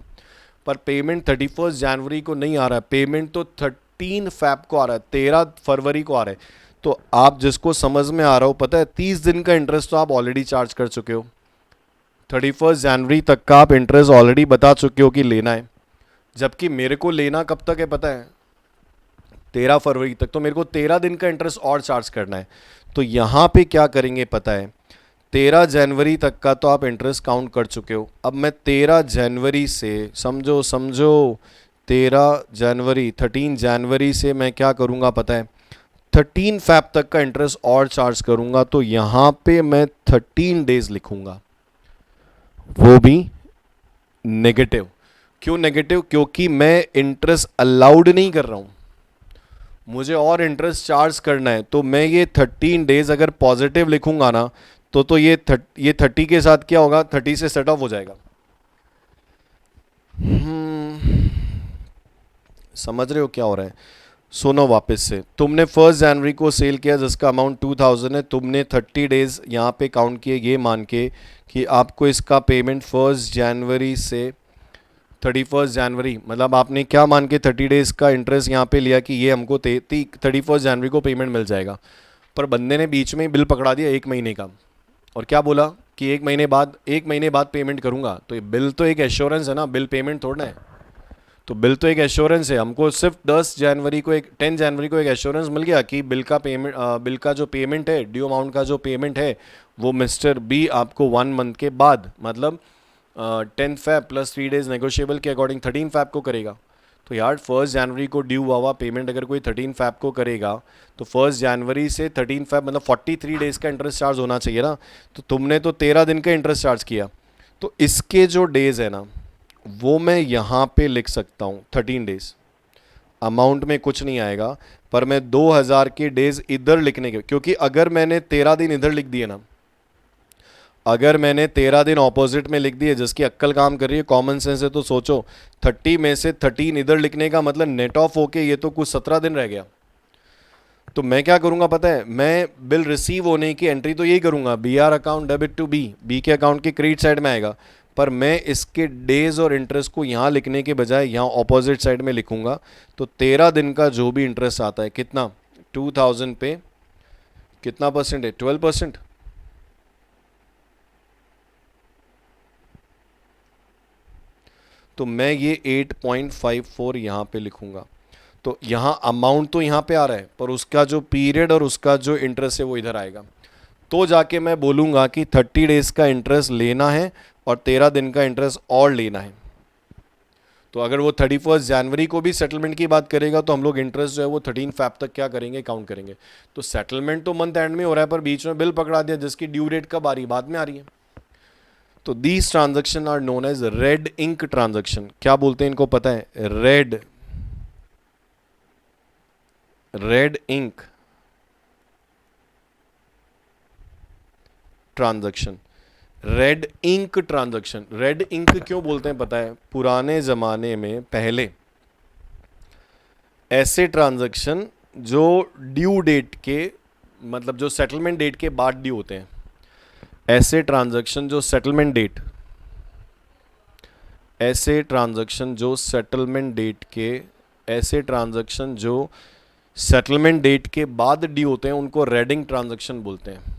A: पर पेमेंट 31 जनवरी को नहीं आ रहा है, पेमेंट तो 13 फैब को आ रहा है, 13 फरवरी को आ रहा है। तो आप जिसको समझ में आ रहा हो, पता है 30 दिन का इंटरेस्ट तो आप ऑलरेडी चार्ज कर चुके हो, 31 जनवरी तक का आप इंटरेस्ट ऑलरेडी बता चुके हो कि लेना है, जबकि मेरे को लेना कब तक है पता है, 13 फरवरी तक। तो मेरे को 13 दिन का इंटरेस्ट और चार्ज करना है। तो यहाँ पे क्या करेंगे पता है, 13 जनवरी तक का तो आप इंटरेस्ट काउंट कर चुके हो। अब मैं 13 जनवरी से, समझो 13 जनवरी 13 जनवरी से मैं क्या करूँगा पता है, 13 फैब तक का इंटरेस्ट और चार्ज करूँगा। तो यहाँ पे मैं 13 डेज लिखूँगा, वो भी नेगेटिव। क्यों नेगेटिव? क्योंकि मैं इंटरेस्ट अलाउड नहीं कर रहा हूँ, मुझे और इंटरेस्ट चार्ज करना है। तो मैं ये 13 डेज अगर पॉजिटिव लिखूंगा ना, तो ये 30 के साथ क्या होगा, 30 से सेट ऑफ हो जाएगा। समझ रहे हो क्या हो रहा है? सुनो वापस से, तुमने 1 जनवरी को सेल किया जिसका अमाउंट 2000 है, तुमने 30 डेज यहाँ पे काउंट किए ये मान के कि आपको इसका पेमेंट 1 जनवरी से 31 जनवरी, मतलब आपने क्या मान के 30 डेज का इंटरेस्ट यहाँ पे लिया कि ये हमको 31 जनवरी को पेमेंट मिल जाएगा। पर बंदे ने बीच में ही बिल पकड़ा दिया 1 महीने का, और क्या बोला कि 1 महीने बाद पेमेंट करूँगा। तो ये बिल तो एक एश्योरेंस है ना, बिल पेमेंट थोड़ा है। तो बिल तो एक एश्योरेंस है, हमको सिर्फ 10 जनवरी को 10 जनवरी को एक एश्योरेंस मिल गया कि बिल का जो पेमेंट है, ड्यू अमाउंट का जो पेमेंट है, वो मिस्टर बी आपको 1 मंथ के बाद, मतलब 10 फैब प्लस 3 डेज नेगोशिएबल के अकॉर्डिंग 13 फैब को करेगा। तो यार 1 जनवरी को ड्यू हुआ पेमेंट अगर कोई 13 फैब को करेगा, तो 1 जनवरी से 13 फैब मतलब 43 डेज का इंटरेस्ट चार्ज होना चाहिए ना। तो तुमने तो 13 दिन का इंटरेस्ट चार्ज किया, तो इसके जो डेज है ना, वो मैं यहाँ पे लिख सकता हूँ 13 डेज। अमाउंट में कुछ नहीं आएगा, पर मैं 2000 के डेज इधर लिखने के, क्योंकि अगर मैंने 13 दिन इधर लिख दिए ना, अगर मैंने 13 दिन ऑपोजिट में लिख दिए, जिसकी अक्ल काम कर रही है, कॉमन सेंस है, तो सोचो 30 में से 13 इधर लिखने का मतलब नेट ऑफ होके ये तो कुछ 17 दिन रह गया। तो मैं क्या करूंगा पता है, मैं बिल रिसीव होने की एंट्री तो यही करूंगा, B R account debit to B के अकाउंट के क्रेडिट साइड में आएगा, पर मैं इसके डेज और इंटरेस्ट को यहाँ लिखने के बजाय यहाँ ऑपोजिट साइड में लिखूंगा। तो 13 दिन का जो भी इंटरेस्ट आता है, कितना, 2000 पे कितना परसेंट है, 12%। तो मैं ये 8.54 यहाँ पे लिखूंगा। तो यहाँ अमाउंट तो यहाँ पे आ रहा है, पर उसका जो पीरियड और उसका जो इंटरेस्ट है वो इधर आएगा। तो जाके मैं बोलूँगा कि 30 डेज का इंटरेस्ट लेना है और 13 दिन का इंटरेस्ट और लेना है। तो अगर वो 31 जनवरी को भी सेटलमेंट की बात करेगा, तो हम लोग इंटरेस्ट जो है वो 13 फैब तक क्या करेंगे, काउंट करेंगे। तो सेटलमेंट तो मंथ एंड में हो रहा है, पर बीच में बिल पकड़ा दिया जिसकी ड्यू डेट कब आ रही है, बाद में आ रही है। तो these transaction are known as red ink transaction. क्या बोलते हैं इनको पता है? Red ink transaction, red ink transaction. Red ink क्यों बोलते हैं पता है? पुराने जमाने में पहले ऐसे ट्रांजेक्शन जो ड्यू डेट के, मतलब जो सेटलमेंट डेट के बाद ड्यू होते हैं, ऐसे ट्रांजेक्शन जो सेटलमेंट डेट, ऐसे ट्रांजेक्शन जो सेटलमेंट डेट के, ऐसे ट्रांजेक्शन जो सेटलमेंट डेट के बाद ड्यू होते हैं, उनको रेडिंग ट्रांजेक्शन बोलते हैं,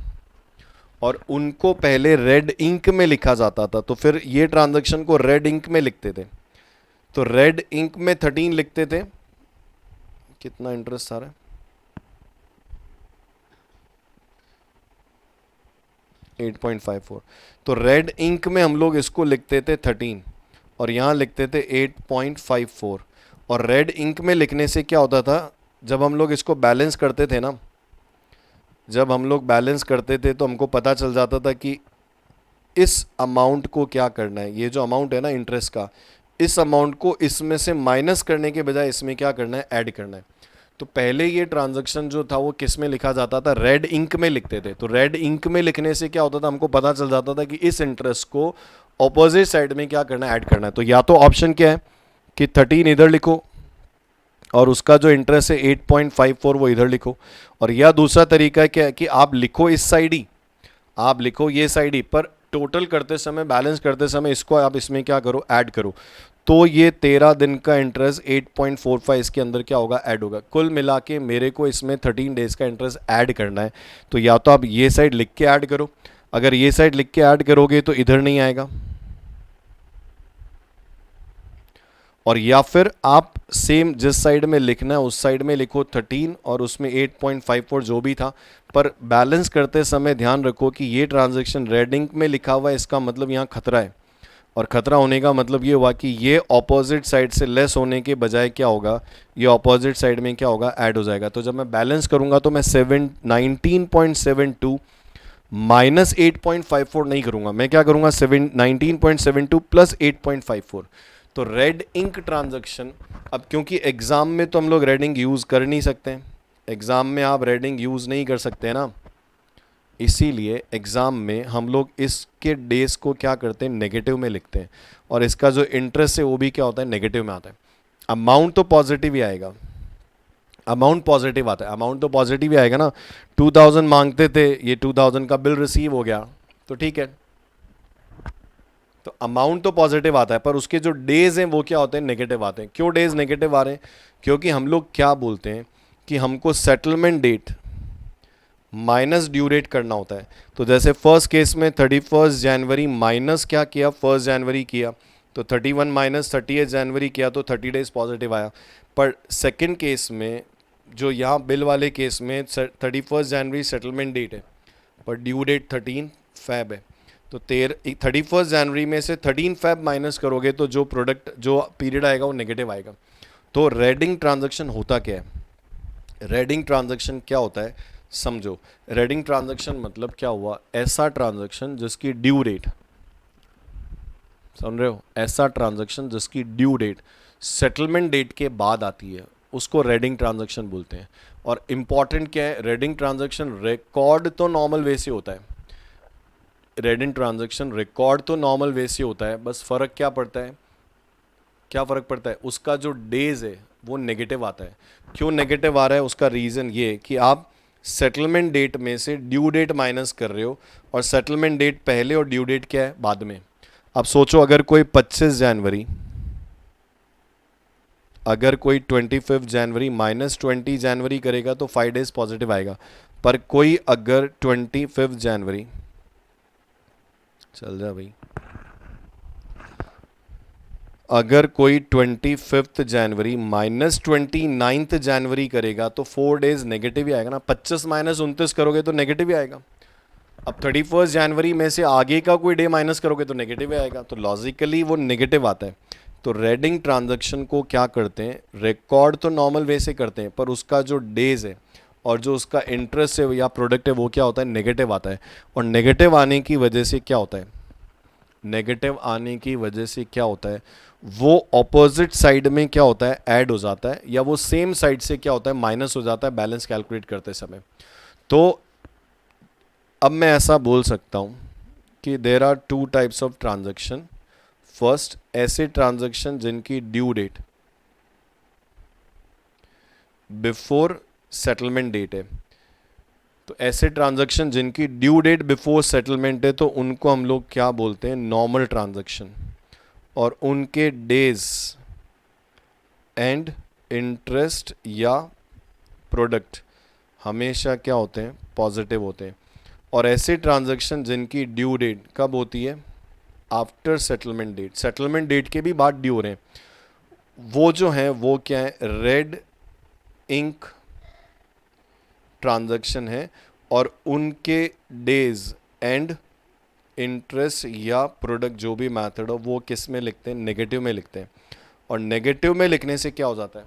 A: और उनको पहले रेड इंक में लिखा जाता था। तो फिर ये ट्रांजेक्शन को रेड इंक में लिखते थे। तो रेड इंक में 13 लिखते थे। कितना इंटरेस्ट आ रहा है? 8.54। तो रेड इंक में हम लोग इसको लिखते थे 13 और यहाँ लिखते थे 8.54। और रेड इंक में लिखने से क्या होता था, जब हम लोग इसको बैलेंस करते थे ना, जब हम लोग बैलेंस करते थे तो हमको पता चल जाता था कि इस अमाउंट को क्या करना है, ये जो अमाउंट है ना इंटरेस्ट का, इस अमाउंट को इसमें से माइनस करने के बजाय इसमें क्या करना है, ऐड करना है। तो पहले ये ट्रांजैक्शन जो था वो किस में लिखा जाता था, रेड इंक में लिखते थे। तो रेड इंक में लिखने से क्या होता था, हमको पता चल जाता था कि इस इंटरेस्ट को ऑपोजिट साइड में क्या करना है, ऐड करना है। तो या तो ऑप्शन क्या है कि 13 इधर लिखो और उसका जो इंटरेस्ट है 8.54 वो इधर लिखो। और या दूसरा तरीका है क्या है कि आप लिखो इस साइड ही, आप लिखो ये साइड ही, पर टोटल करते समय, बैलेंस करते समय इसको आप इसमें क्या करो, ऐड करो। तो ये 13 दिन का इंटरेस्ट 8.45 इसके अंदर क्या होगा, ऐड होगा। कुल मिला के मेरे को इसमें 13 डेज का इंटरेस्ट ऐड करना है। तो या तो आप ये साइड लिख के ऐड करो, अगर ये साइड लिख के ऐड करोगे तो इधर नहीं आएगा, और या फिर आप सेम जिस साइड में लिखना है उस साइड में लिखो 13 और उसमें 8.54 जो भी था। पर बैलेंस करते समय ध्यान रखो कि ये ट्रांजैक्शन रेड इंक में लिखा हुआ है, इसका मतलब यहाँ खतरा है, और खतरा होने का मतलब ये हुआ कि ये ऑपोजिट साइड से लेस होने के बजाय क्या होगा, ये ऑपोजिट साइड में क्या होगा, ऐड हो जाएगा। तो जब मैं बैलेंस करूंगा तो मैं 19.72 माइनस 8.54 नहीं करूंगा, मैं क्या करूंगा 19.72 प्लस 8.54। तो रेड इंक ट्रांजैक्शन, अब क्योंकि एग्जाम में तो हम लोग रेड इंक यूज कर नहीं सकते हैं, एग्जाम में आप रेड इंक यूज नहीं कर सकते ना, इसीलिए एग्जाम में हम लोग इसके डेज को क्या करते हैं, नेगेटिव में लिखते हैं, और इसका जो इंटरेस्ट है वो भी क्या होता है, नेगेटिव में आता है। अमाउंट तो पॉजिटिव ही आएगा, अमाउंट पॉजिटिव आता है, अमाउंट तो पॉजिटिव ही आएगा ना। 2000 मांगते थे, ये 2000 का बिल रिसीव हो गया तो ठीक है, तो अमाउंट तो पॉजिटिव आता है, पर उसके जो डेज हैं वो क्या होते हैं, नेगेटिव आते हैं। क्यों डेज नेगेटिव आ रहे हैं, क्योंकि हम लोग क्या बोलते हैं कि हमको settlement date minus due date करना होता है। तो जैसे फर्स्ट केस में 31 जनवरी माइनस क्या किया, 1 जनवरी किया, तो 31 माइनस 30 जनवरी किया तो 30 डेज पॉजिटिव आया। पर सेकंड केस में, जो यहाँ बिल वाले केस में 31 जनवरी सेटलमेंट डेट है, पर ड्यू डेट 13 फेब है, तो 31 जनवरी में से 13 फेब माइनस करोगे तो जो प्रोडक्ट, जो पीरियड आएगा वो नेगेटिव आएगा। तो रेडिंग ट्रांजैक्शन होता क्या है, रेडिंग ट्रांजैक्शन क्या होता है समझो। रेडिंग ट्रांजैक्शन मतलब क्या हुआ, ऐसा ट्रांजैक्शन जिसकी ड्यू डेट, समझ रहे हो, ऐसा ट्रांजैक्शन जिसकी ड्यू डेट सेटलमेंट डेट के बाद आती है उसको रेडिंग ट्रांजैक्शन बोलते हैं। और इंपॉर्टेंट क्या है, रेडिंग ट्रांजैक्शन रिकॉर्ड तो नॉर्मल वे से होता है, रेडिंग ट्रांजैक्शन रिकॉर्ड तो नॉर्मल वे से होता है, बस फर्क क्या पड़ता है, क्या फ़र्क पड़ता है, उसका जो डेज है वो नेगेटिव आता है। क्यों नेगेटिव आ रहा है, उसका रीज़न ये कि आप सेटलमेंट डेट में से ड्यू डेट माइनस कर रहे हो, और सेटलमेंट डेट पहले और ड्यू डेट क्या है, बाद में। अब सोचो अगर कोई 25 जनवरी, अगर कोई 25 जनवरी माइनस 20 जनवरी करेगा तो 5 डेज पॉजिटिव आएगा। पर कोई अगर 25 जनवरी, चल जा भाई, अगर कोई 25 जनवरी माइनस 29 जनवरी करेगा तो 4 डेज नेगेटिव ही आएगा ना। 25 माइनस 29 करोगे तो नेगेटिव ही आएगा। अब 31 जनवरी में से आगे का कोई डे माइनस करोगे तो नेगेटिव ही आएगा, तो लॉजिकली वो नेगेटिव आता है। तो रेडिंग ट्रांजैक्शन को क्या करते हैं, रिकॉर्ड तो नॉर्मल वे से करते हैं, पर उसका जो डेज है और जो उसका इंटरेस्ट है या प्रोडक्ट है वो क्या होता है, नेगेटिव आता है। और नेगेटिव आने की वजह से क्या होता है, नेगेटिव आने की वजह से क्या होता है, वो ऑपोजिट साइड में क्या होता है, ऐड हो जाता है, या वो सेम साइड से क्या होता है, माइनस हो जाता है बैलेंस कैलकुलेट करते समय। तो अब मैं ऐसा बोल सकता हूँ कि there are 2 types of transaction. First, ऐसे ट्रांजैक्शन जिनकी due date before settlement date है। तो ऐसे ट्रांजैक्शन जिनकी ड्यू डेट बिफोर सेटलमेंट है तो उनको हम लोग क्या बोलते हैं, नॉर्मल ट्रांजैक्शन। और उनके डेज एंड इंटरेस्ट या प्रोडक्ट हमेशा क्या होते हैं, पॉजिटिव होते हैं। और ऐसे ट्रांजैक्शन जिनकी ड्यू डेट कब होती है, after settlement date, settlement date के भी बाद ड्यू हो रहे हैं, वो जो हैं वो क्या है, रेड इंक ट्रांजैक्शन है। और उनके डेज एंड इंटरेस्ट या प्रोडक्ट जो भी मेथड हो वो किस में लिखते हैं, नेगेटिव में लिखते हैं। और नेगेटिव में लिखने से क्या हो जाता है,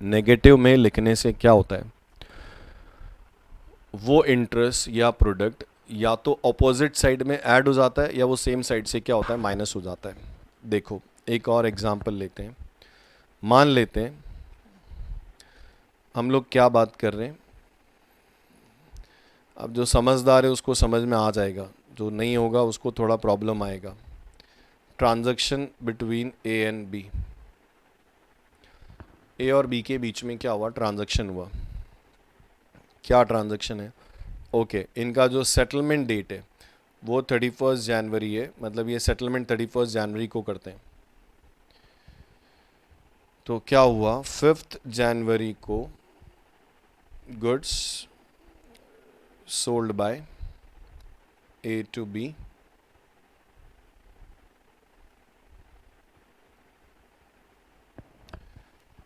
A: नेगेटिव में लिखने से क्या होता है, वो इंटरेस्ट या प्रोडक्ट या तो अपोजिट साइड में ऐड हो जाता है या वो सेम साइड से क्या होता है, माइनस हो जाता है। देखो एक और एग्जांपल लेते हैं। मान लेते हैं हम लोग क्या बात कर रहे हैं, अब जो समझदार है उसको समझ में आ जाएगा, जो नहीं होगा उसको थोड़ा प्रॉब्लम आएगा। Transaction between A and B, A और बी के बीच में क्या हुआ, ट्रांजैक्शन हुआ। क्या ट्रांजैक्शन है? ओके, इनका जो सेटलमेंट डेट है वो 31 जनवरी है, मतलब ये सेटलमेंट 31 जनवरी को करते हैं। तो क्या हुआ, 5 जनवरी को goods sold by A to B,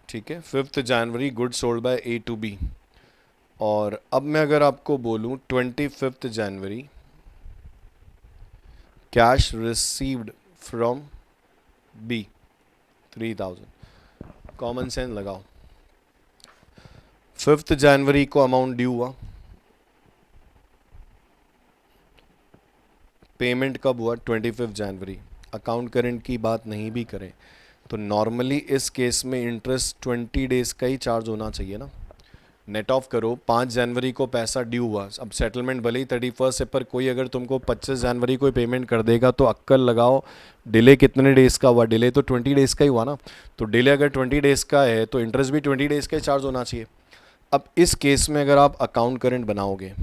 A: ठीक है, 5 January goods sold by A to B. और अब मैं अगर आपको बोलूं 25 January cash received from B 3000, common sense लगाओ। 5 जनवरी को अमाउंट ड्यू हुआ, पेमेंट कब हुआ, 25 जनवरी। अकाउंट करंट की बात नहीं भी करें तो नॉर्मली इस केस में इंटरेस्ट 20 डेज का ही चार्ज होना चाहिए ना। नेट ऑफ करो, 5 जनवरी को पैसा ड्यू हुआ, अब सेटलमेंट भले ही 31 है, पर कोई अगर तुमको 25 जनवरी को पेमेंट कर देगा तो अक्कल लगाओ डिले कितने डेज़ का हुआ, डिले तो 20 डेज़ का ही हुआ ना। तो डिले अगर 20 डेज़ का है तो इंटरेस्ट भी 20 डेज़ का ही चार्ज होना चाहिए। अब इस केस में अगर आप अकाउंट करंट बनाओगे,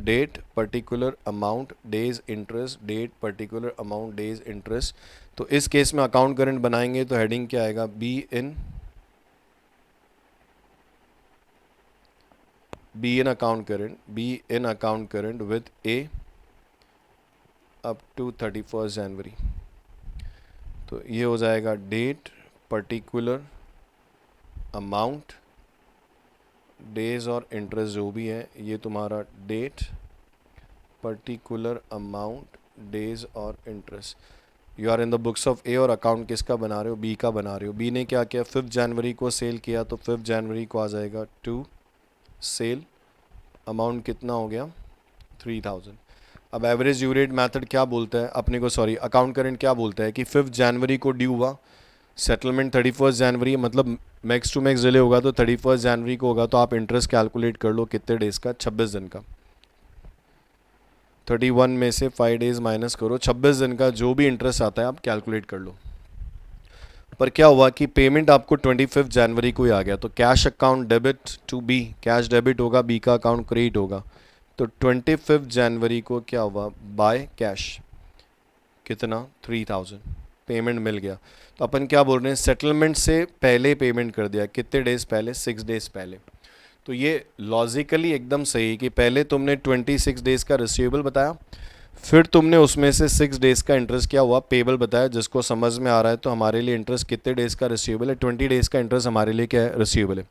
A: date particular amount days interest, date particular amount days interest, तो इस केस में अकाउंट करंट बनाएंगे तो हेडिंग क्या आएगा, B in account current with A up to 31 January. तो ये हो जाएगा डेट पर्टिकुलर अमाउंट डेज और इंटरेस्ट जो भी है, ये तुम्हारा डेट पर्टिकुलर अमाउंट डेज और interest. You are in the books of A, और अकाउंट किसका बना रहे हो, बी का बना रहे हो। बी ने क्या किया, 5 जनवरी को सेल किया, तो 5 जनवरी को आ जाएगा टू सेल, अमाउंट कितना हो गया 3000। अब एवरेज ड्यू रेट मैथड क्या बोलता है अपने को, सॉरी अकाउंट करंट क्या बोलता है कि 5 जनवरी को ड्यू हुआ, सेटलमेंट 31 जनवरी, मतलब मैक्स टू मैक्स डिले होगा तो 31 जनवरी को होगा, तो आप इंटरेस्ट कैलकुलेट कर लो कितने डेज का, 26 दिन का। 31 में से 5 डेज माइनस करो, 26 दिन का जो भी इंटरेस्ट आता है आप कैलकुलेट कर लो। पर क्या हुआ कि पेमेंट आपको 25 जनवरी को ही आ गया, तो cash account debit to B, cash debit होगा, बी का अकाउंट क्रेडिट होगा। तो 25 जनवरी को क्या हुआ, बाय कैश कितना 3000, पेमेंट मिल गया। तो अपन क्या बोल रहे हैं, सेटलमेंट से पहले पेमेंट कर दिया, कितने डेज पहले, 6 डेज पहले। तो ये लॉजिकली एकदम सही कि पहले तुमने 26 डेज का रिसीवेबल बताया, फिर तुमने उसमें से 6 डेज का इंटरेस्ट क्या हुआ, पेबल बताया। जिसको समझ में आ रहा है तो हमारे लिए इंटरेस्ट कितने डेज का रिसीवेबल है, 20 डेज का इंटरेस्ट हमारे लिए क्या है, रिसीवेबल है।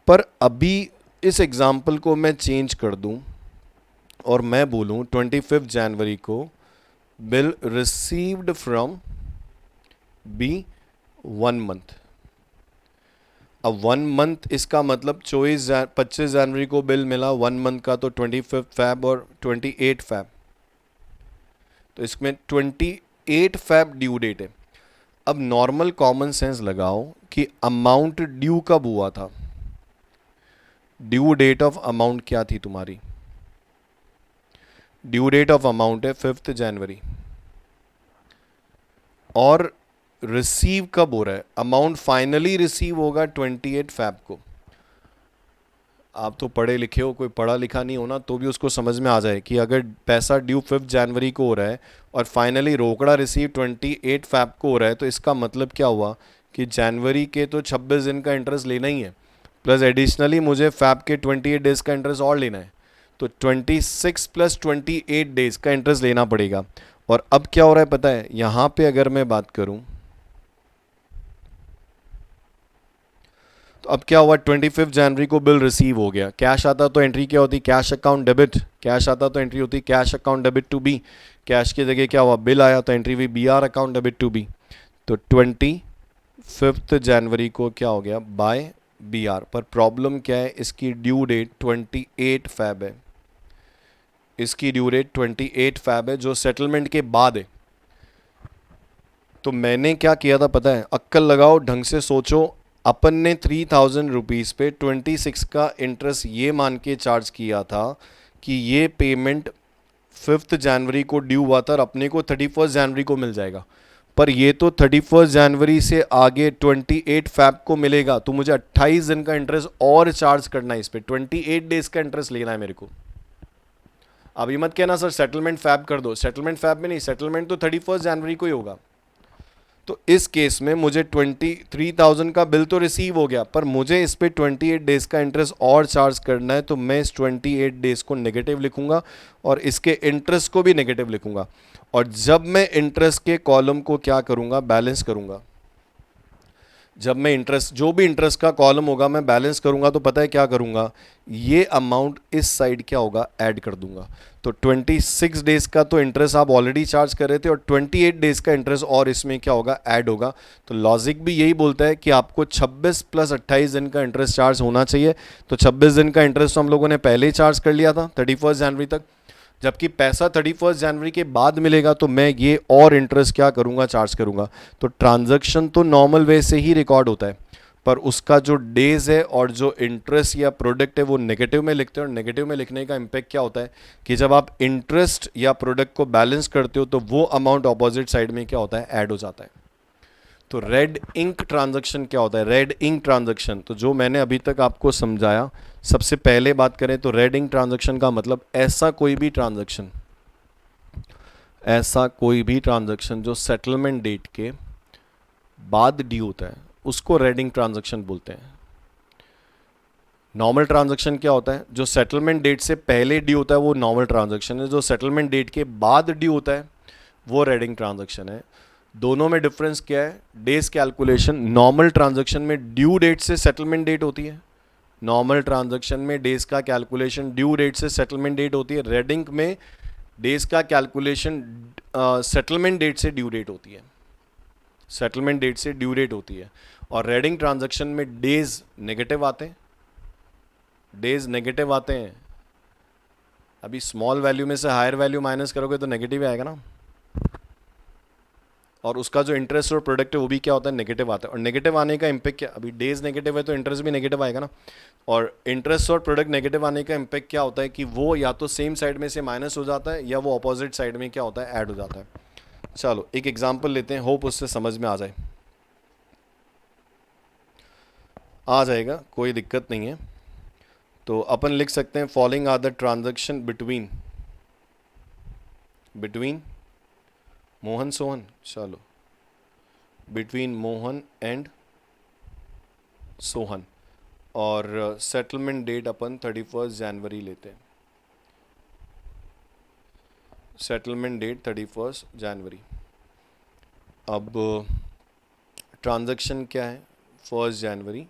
A: पर अभी इस एग्जाम्पल को मैं चेंज कर दूं और मैं बोलूं 25 जनवरी को bill received from B 1 month. अब 1 मंथ इसका मतलब 25 जनवरी को बिल मिला 1 मंथ का, तो 25 फैब और 28 फैब, तो इसमें 28 फैब ड्यू डेट है। अब नॉर्मल कॉमन सेंस लगाओ कि अमाउंट ड्यू कब हुआ था, ड्यू डेट ऑफ अमाउंट क्या थी तुम्हारी, ड्यू डेट ऑफ अमाउंट है 5 जनवरी, और रिसीव कब हो रहा है, अमाउंट फाइनली रिसीव होगा 28 फैब को। आप तो पढ़े लिखे हो, कोई पढ़ा लिखा नहीं होना तो भी उसको समझ में आ जाए कि अगर पैसा ड्यू 5 जनवरी को हो रहा है और फाइनली रोकड़ा रिसीव 28 फैब को हो रहा है, तो इसका मतलब क्या हुआ कि जनवरी के तो 26 दिन का इंटरेस्ट लेना ही है, प्लस एडिशनली मुझे फैब के 28 डेज का इंटरेस्ट और लेना है, तो 26 प्लस 28 डेज का इंटरेस्ट लेना पड़ेगा। और अब क्या हो रहा है पता है, यहाँ पे अगर मैं बात करूँ तो अब क्या हुआ, 25 जनवरी को बिल रिसीव हो गया, कैश आता तो एंट्री क्या होती, कैश अकाउंट डेबिट, कैश आता तो एंट्री होती cash account debit to B, cash की जगह क्या हुआ, बिल आया तो एंट्री हुई B R account debit to B. तो 25 जनवरी को क्या हो गया, बाय बी आर। पर प्रॉब्लम क्या है, इसकी ड्यू डेट 28 फैब है, इसकी ड्यू डेट 28 फैब है जो सेटलमेंट के बाद है। तो मैंने क्या किया था पता है, अक्कल लगाओ, ढंग से सोचो, अपन ने 3000 रुपीज़ पे 26 का इंटरेस्ट ये मान के चार्ज किया था कि ये पेमेंट 5 जनवरी को ड्यू हुआ था और अपने को 31 जनवरी को मिल जाएगा, पर ये तो 31 जनवरी से आगे 28 फैब को मिलेगा, तो मुझे 28 दिन का इंटरेस्ट और चार्ज करना है इस पे, 28 डेज का इंटरेस्ट लेना है मेरे को। अभी मत कहना सर सेटलमेंट फैब कर दो, सेटलमेंट फैब में नहीं, सेटलमेंट तो 31 जनवरी को ही होगा। तो इस केस में मुझे 23,000 का बिल तो रिसीव हो गया, पर मुझे इस पे 28 डेज का इंटरेस्ट और चार्ज करना है, तो मैं इस 28 डेज को नेगेटिव लिखूंगा और इसके इंटरेस्ट को भी नेगेटिव लिखूंगा। और जब मैं इंटरेस्ट के कॉलम को क्या करूंगा, बैलेंस करूंगा, जब मैं इंटरेस्ट, जो भी इंटरेस्ट का कॉलम होगा मैं बैलेंस करूंगा, तो पता है क्या करूंगा, ये अमाउंट इस साइड क्या होगा, ऐड कर दूंगा। तो 26 डेज का तो इंटरेस्ट आप ऑलरेडी चार्ज कर रहे थे और 28 डेज का इंटरेस्ट और इसमें क्या होगा, ऐड होगा। तो लॉजिक भी यही बोलता है कि आपको 26 प्लस 28 दिन का इंटरेस्ट चार्ज होना चाहिए। तो 26 दिन का इंटरेस्ट तो हम लोगों ने पहले ही चार्ज कर लिया था 31 जनवरी तक, जबकि पैसा 31 जनवरी के बाद मिलेगा, तो मैं ये और इंटरेस्ट क्या करूंगा, चार्ज करूंगा। तो ट्रांजैक्शन तो नॉर्मल वे से ही रिकॉर्ड होता है, पर उसका जो डेज है और जो इंटरेस्ट या प्रोडक्ट है वो नेगेटिव में लिखते हैं। और नेगेटिव में लिखने का इम्पैक्ट क्या होता है कि जब आप इंटरेस्ट या प्रोडक्ट को बैलेंस करते हो तो वो अमाउंट ऑपोजिट साइड में क्या होता है, ऐड हो जाता है। तो रेड इंक ट्रांजैक्शन क्या होता है, रेड इंक ट्रांजैक्शन, तो जो मैंने अभी तक आपको समझाया, सबसे पहले बात करें तो रेड इंक ट्रांजैक्शन का मतलब ऐसा कोई भी ट्रांजैक्शन, ऐसा कोई भी ट्रांजैक्शन जो सेटलमेंट डेट के बाद ड्यू होता है उसको रेड इंक ट्रांजैक्शन बोलते हैं। नॉर्मल ट्रांजैक्शन क्या होता है, जो सेटलमेंट डेट से पहले ड्यू होता है वो नॉर्मल ट्रांजैक्शन है, जो सेटलमेंट डेट के बाद ड्यू होता है वो रेड इंक ट्रांजैक्शन है। दोनों में डिफरेंस क्या है, डेज कैलकुलेशन, नॉर्मल ट्रांजैक्शन में ड्यू डेट से सेटलमेंट डेट होती है, नॉर्मल ट्रांजैक्शन में डेज का कैलकुलेशन ड्यू डेट से सेटलमेंट डेट होती है। रेड इंक में डेज का कैलकुलेशन सेटलमेंट डेट से ड्यू डेट होती है, सेटलमेंट डेट से ड्यू डेट होती है। और रेड इंक ट्रांजैक्शन में डेज नेगेटिव आते हैं, डेज नेगेटिव आते हैं। अभी स्मॉल वैल्यू में से हायर वैल्यू माइनस करोगे तो नेगेटिव आएगा ना, और उसका जो इंटरेस्ट और प्रोडक्ट है वो भी क्या होता है, नेगेटिव आता है। और नेगेटिव आने का इम्पैक्ट क्या, अभी डेज नेगेटिव है तो इंटरेस्ट भी नेगेटिव आएगा ना, और इंटरेस्ट और प्रोडक्ट नेगेटिव आने का इम्पैक्ट क्या होता है कि वो या तो सेम साइड में से माइनस हो जाता है या वो अपोजिट साइड में क्या होता है, ऐड हो जाता है। चलो एक एग्जाम्पल लेते हैं, होप उससे समझ में आ जाए, आ जाएगा, कोई दिक्कत नहीं है। तो अपन लिख सकते हैं following are the transaction between, between Mohan Sohan, चलो बिटवीन मोहन एंड सोहन, और सेटलमेंट डेट अपन 31 जनवरी लेते हैं, सेटलमेंट डेट 31 जनवरी। अब ट्रांजैक्शन क्या है, 1 January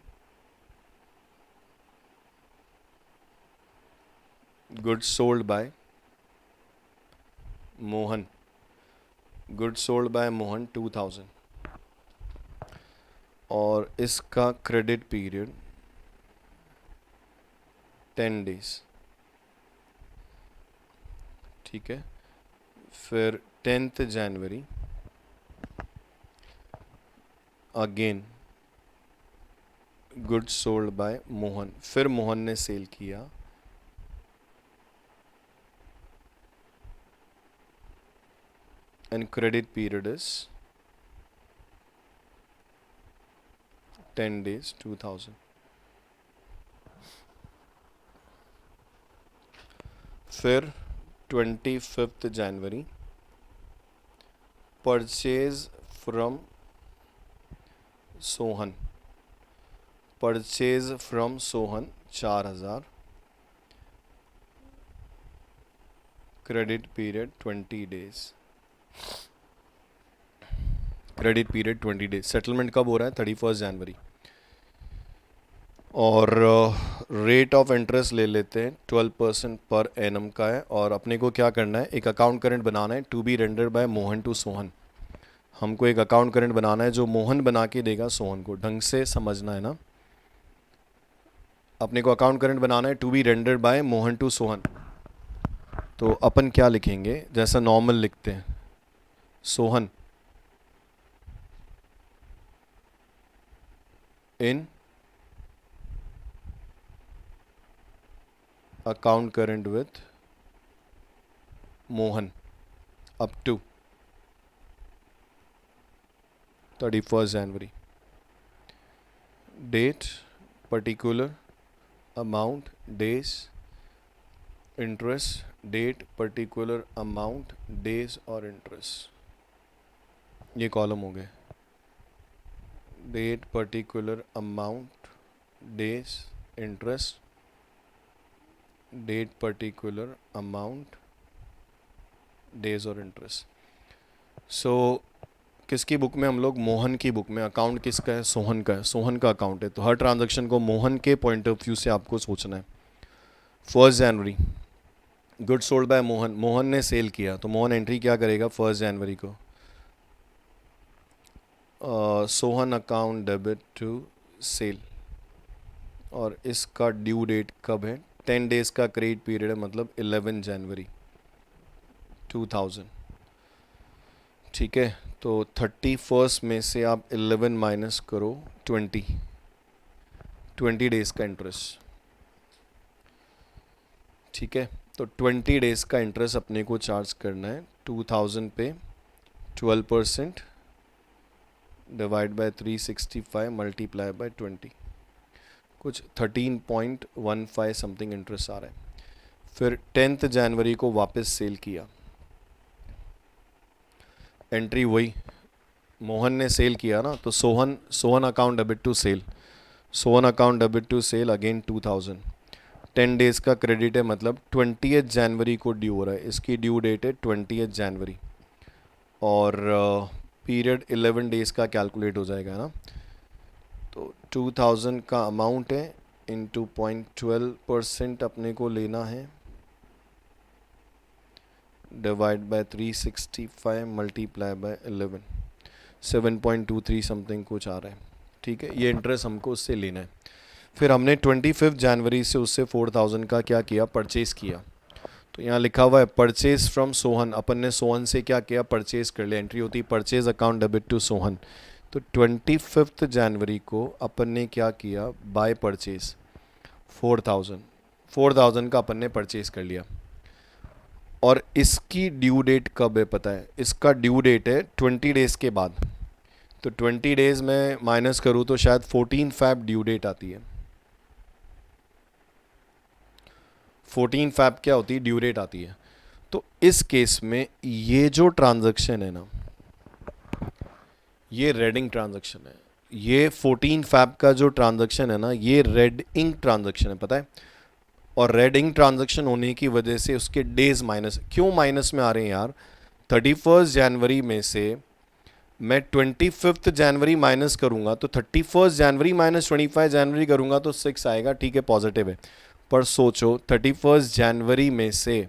A: goods sold by Mohan, goods sold by Mohan 2000, और इसका क्रेडिट पीरियड 10 डेज, ठीक है। फिर 10th January again goods sold by Mohan, फिर मोहन ने सेल किया, and credit period is 10 days 2000। फिर 25th January purchase from Sohan, purchase from Sohan 4000, credit period 20 days, credit period 20 days. Settlement कब हो रहा है, 31 जनवरी। और रेट ऑफ इंटरेस्ट ले लेते हैं 12% पर एनम का है, और अपने को क्या करना है, एक अकाउंट करंट बनाना है to be rendered by Mohan to Sohan. हमको एक अकाउंट करंट बनाना है जो मोहन बना के देगा सोहन को, ढंग से समझना है ना। अपने को अकाउंट करंट बनाना है to be rendered by Mohan to Sohan, तो अपन क्या लिखेंगे, जैसा नॉर्मल लिखते हैं, Sohan in account current with Mohan up to 31st January. Date, particular, amount, days, interest, date, particular, amount, days और इंटरेस्ट. ये कॉलम हो गए. Date, particular, amount, days, interest, date, particular, amount, days और इंटरेस्ट. सो किसकी book में हम लोग? मोहन की बुक में. अकाउंट किसका है? सोहन का है. सोहन का अकाउंट है, तो हर ट्रांजैक्शन को मोहन के पॉइंट ऑफ व्यू से आपको सोचना है. 1st January, good sold by Mohan. Mohan ने सेल किया, तो मोहन एंट्री क्या करेगा 1st जनवरी को? Sohan account debit to sale. और इसका ड्यू डेट कब है? 10 डेज का क्रेडिट पीरियड है, मतलब 11 जनवरी 2000. ठीक है, तो 31st में से आप 11 माइनस करो 20 डेज का इंटरेस्ट. ठीक है, तो 20 डेज का इंटरेस्ट अपने को चार्ज करना है. 2000 पे 12% डिवाइड बाय 365 मल्टीप्लाई बाय 20, कुछ 13.15 समथिंग इंटरेस्ट आ रहा है. फिर 10th जनवरी को वापस सेल किया. एंट्री वही, मोहन ने सेल किया ना, तो Sohan account debit to sale. Sohan account debit to sale again 2000. 10 days का क्रेडिट है, मतलब 20th जनवरी को ड्यू हो रहा है. इसकी ड्यू डेट है 20th जनवरी और पीरियड 11 डेज का कैलकुलेट हो जाएगा ना. तो 2000 का अमाउंट है, इंटू 0.12% अपने को लेना है, divide by 365 multiply by 11, 7.23 something कुछ आ रहा है. ठीक है, ये इंटरेस्ट हमको उससे लेना है. फिर हमने 25 जनवरी से उससे 4000 का क्या किया? परचेज किया. तो यहाँ लिखा हुआ है परचेज फ्रॉम सोहन. अपन ने सोहन से क्या किया? परचेज कर लिया. एंट्री होती है purchase account debit to Sohan. तो 25 जनवरी को अपन ने क्या किया? बाय परचेज 4000 का अपन ने परचेज कर लिया. और इसकी ड्यू डेट कब है पता है? इसका ड्यू डेट है 20 डेज के बाद. तो 20 डेज में माइनस करूँ तो शायद 14 फैब ड्यू डेट आती है. 14 फैब क्या होती है? ड्यू डेट आती है. तो इस केस में ये जो ट्रांजैक्शन है ना, ये रेडिंग ट्रांजैक्शन है. ये 14 फैब का जो ट्रांजैक्शन है ना, ये रेड इंक ट्रांजैक्शन है, पता है. और रेड इंक ट्रांजैक्शन होने की वजह से उसके डेज माइनस. क्यों माइनस में आ रहे हैं यार? 31st जनवरी में से मैं 25 जनवरी माइनस करूंगा तो 31st जनवरी माइनस 25 जनवरी करूंगा तो 6 आएगा. ठीक है, पॉजिटिव है. पर सोचो 31st जनवरी में से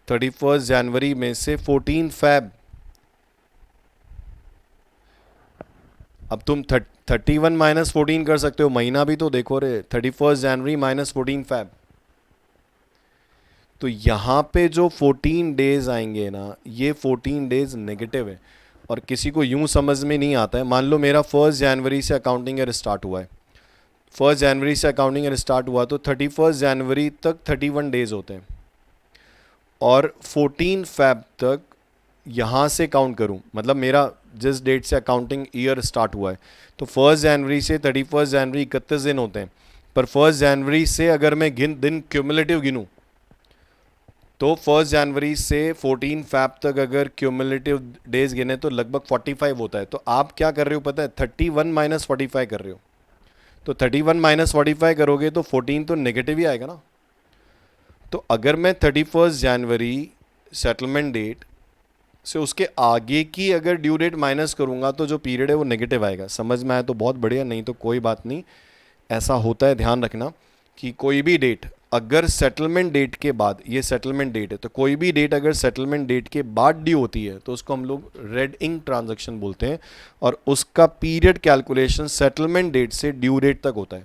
A: 14 फैब. अब तुम 31 माइनस 14 कर सकते हो, महीना भी तो देखो रे. 31st जनवरी माइनस 14 फैब. तो यहाँ पे जो 14 डेज आएंगे ना, ये 14 डेज नेगेटिव है. और किसी को यूं समझ में नहीं आता है. मान लो मेरा 1st जनवरी से अकाउंटिंग ईयर स्टार्ट हुआ है. 1st जनवरी से अकाउंटिंग ईयर स्टार्ट हुआ तो 31st जनवरी तक 31 डेज होते हैं. और 14 फैब तक यहाँ से काउंट करूँ, मतलब मेरा जिस डेट से अकाउंटिंग ईयर स्टार्ट हुआ है, तो 1st जनवरी से 31st जनवरी 31 दिन होते हैं. पर 1st जनवरी से अगर मैं दिन क्यूमुलेटिव गिनूँ तो 1st जनवरी से 14 फैब तक अगर क्यूमुलेटिव डेज गिने तो लगभग 45 होता है. तो आप क्या कर रहे हो पता है? 31 माइनस 45 कर रहे हो. तो 31 माइनस 45 करोगे तो 14 तो नेगेटिव ही आएगा ना. तो अगर मैं 31st जनवरी सेटलमेंट डेट से उसके आगे की अगर ड्यू डेट माइनस करूंगा तो जो पीरियड है वो नेगेटिव आएगा. समझ में आया तो बहुत बढ़िया, नहीं तो कोई बात नहीं. ऐसा होता है, ध्यान रखना कि कोई भी डेट अगर सेटलमेंट डेट के बाद, ये सेटलमेंट डेट है, तो कोई भी डेट अगर सेटलमेंट डेट के बाद ड्यू होती है तो उसको हम लोग रेड इंक ट्रांजैक्शन बोलते हैं. और उसका पीरियड कैलकुलेशन सेटलमेंट डेट से ड्यू डेट तक होता है.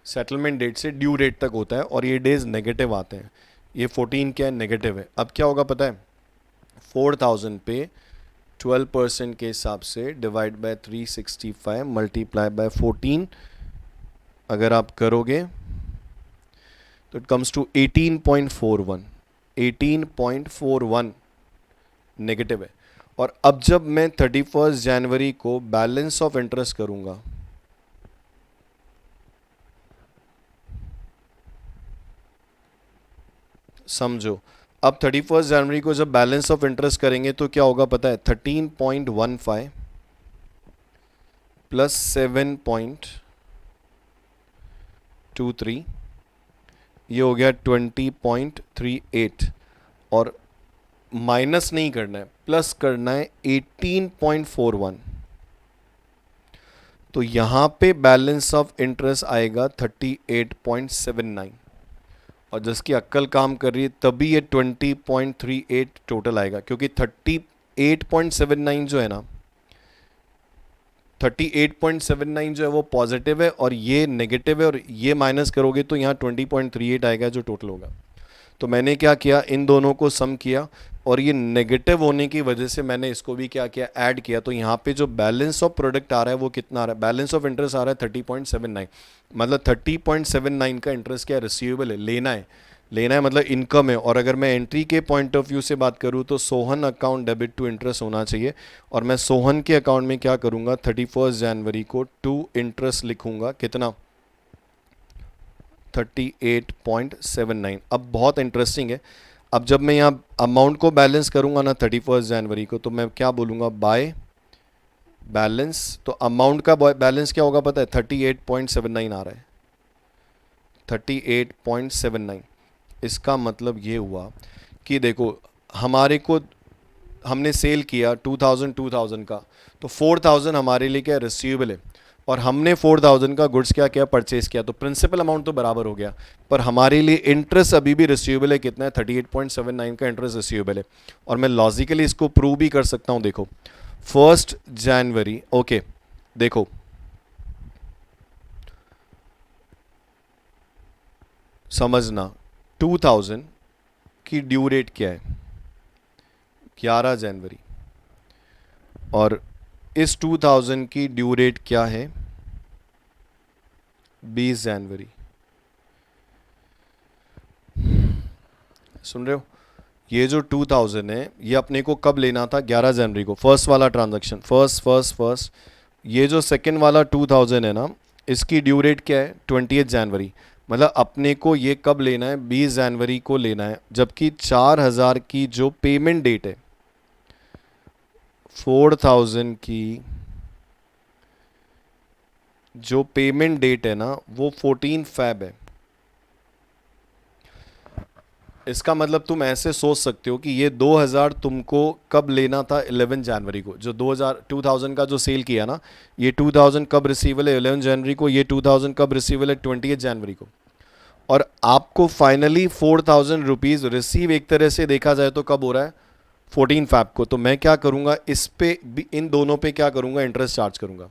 A: सेटलमेंट डेट से ड्यू डेट तक होता है और ये डेज नेगेटिव आते हैं. ये 14 क्या है? नेगेटिव है. अब क्या होगा पता है? 4000 पे 12% के हिसाब से डिवाइड बाय 365 मल्टीप्लाई बाय 14 अगर आप करोगे तो इट कम्स टू 18.41. 18.41 नेगेटिव है। और अब जब मैं 31 जनवरी को बैलेंस ऑफ इंटरेस्ट करूंगा, समझो, अब 31 जनवरी को जब बैलेंस ऑफ इंटरेस्ट करेंगे तो क्या होगा पता है? 13.15 प्लस 7.23, ये हो गया 20.38, और माइनस नहीं करना है, प्लस करना है 18.41। तो यहां पे बैलेंस ऑफ इंटरेस्ट आएगा 38.79, और जिसकी अक्ल काम कर रही है तभी ये 20.38 टोटल आएगा, क्योंकि 38.79 जो है ना, 38.79 जो है वो पॉजिटिव है और ये नेगेटिव है, और ये माइनस करोगे तो यहाँ 20.38 आएगा जो टोटल होगा। तो मैंने क्या किया, इन दोनों को सम किया, और ये नेगेटिव होने की वजह से मैंने इसको भी क्या किया, ऐड किया। तो यहाँ पे जो बैलेंस ऑफ प्रोडक्ट आ रहा है वो कितना आ रहा है? बैलेंस ऑफ इंटरेस्ट आ रहा है 30.79। मतलब 30.79 का इंटरेस्ट क्या रिसीवेबल है, लेना है। लेना है मतलब इनकम है। और अगर मैं एंट्री के पॉइंट ऑफ व्यू से बात करूँ तो Sohan account debit to interest होना चाहिए, और मैं सोहन के अकाउंट में क्या करूँगा, 31 जनवरी को टू इंटरेस्ट लिखूँगा। कितना? 38.79। अब बहुत इंटरेस्टिंग है, अब जब मैं यहाँ अमाउंट को बैलेंस करूँगा ना 31 जनवरी को, तो मैं क्या बोलूँगा, बाय बैलेंस। तो अमाउंट का बैलेंस क्या होगा पता है? 38.79 आ रहा है, 38.79। इसका मतलब ये हुआ कि देखो, हमारे को हमने सेल किया 2000 का, तो 4000 हमारे लिए क्या रिसीवेबल है, और हमने 4000 का गुड्स क्या किया, परचेज किया। तो प्रिंसिपल अमाउंट तो बराबर हो गया, पर हमारे लिए इंटरेस्ट अभी भी रिसीवेबल है। कितना है? 38.79 का इंटरेस्ट रिसीवेबल है। और मैं लॉजिकली इसको प्रूव भी कर सकता हूं। देखो 1 जनवरी, ओके, देखो समझना, 2000 की ड्यू डेट क्या है? 11 जनवरी। और इस 2000 की ड्यू डेट क्या है? 20 जनवरी। सुन रहे हो? ये जो 2000 है ये अपने को कब लेना था? 11 जनवरी को, फर्स्ट वाला ट्रांजैक्शन, फर्स्ट। ये जो सेकंड वाला 2000 है ना, इसकी ड्यू डेट क्या है? 20 जनवरी। मतलब अपने को ये कब लेना है? 20 जनवरी को लेना है। जबकि 4000 की जो पेमेंट डेट है, 4000 की जो पेमेंट डेट है ना, वो 14 फैब है। इसका मतलब तुम ऐसे सोच सकते हो कि ये 2000 तुमको कब लेना था? 11 जनवरी को। जो 2000 का जो सेल किया ना, ये 2000 कब रिसीवेबल है? 11 जनवरी को। ये 2000 कब रिसीवेबल है? 20 जनवरी को। और आपको फाइनली 4000 रुपीज़ रिसीव एक तरह से देखा जाए तो कब हो रहा है? 14 फैब को। तो मैं क्या करूंगा, इस पे इन दोनों पे क्या करूंगा, इंटरेस्ट चार्ज करूंगा।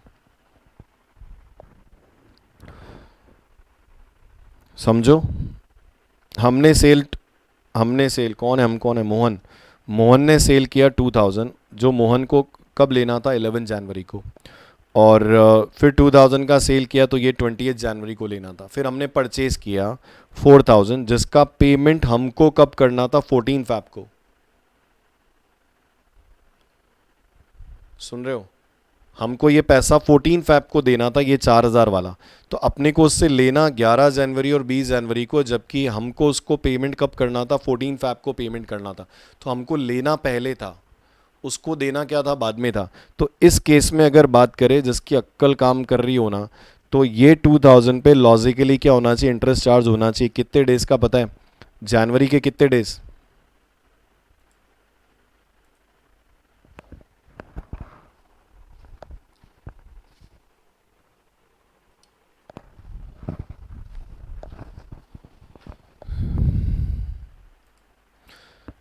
A: समझो, हमने सेल कौन है? हम कौन है? मोहन। मोहन ने सेल किया 2000, जो मोहन को कब लेना था? 11 जनवरी को। और फिर 2000 का सेल किया तो ये 20 जनवरी को लेना था। फिर हमने परचेज किया 4000, जिसका पेमेंट हमको कब करना था? 14 फैब को। सुन रहे हो? हमको ये पैसा 14 फैब को देना था, ये 4000 वाला। तो अपने को उससे लेना 11 जनवरी और 20 जनवरी को, जबकि हमको उसको पेमेंट कब करना था? 14 फैब को पेमेंट करना था। तो हमको लेना पहले था, उसको देना क्या था? बाद में था। तो इस केस में अगर बात करें, जिसकी अक्ल काम कर रही हो ना, तो ये 2000 पे लॉजिकली क्या होना चाहिए? इंटरेस्ट चार्ज होना चाहिए। कितने डेज का पता है? जनवरी के कितने डेज?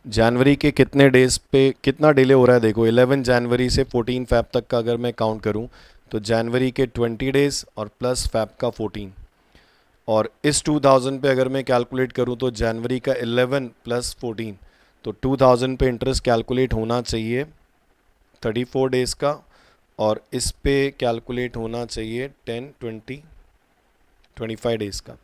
A: जनवरी के कितने डेज पे कितना डिले हो रहा है? देखो 11 जनवरी से 14 फैब तक का अगर मैं काउंट करूं, तो जनवरी के 20 डेज और प्लस फैब का 14। और इस 2000 पे अगर मैं कैलकुलेट करूं तो जनवरी का 11 प्लस 14, तो 2000 पे इंटरेस्ट कैलकुलेट होना चाहिए 34 डेज का, और इस पे कैलकुलेट होना चाहिए 10 20 25 डेज का।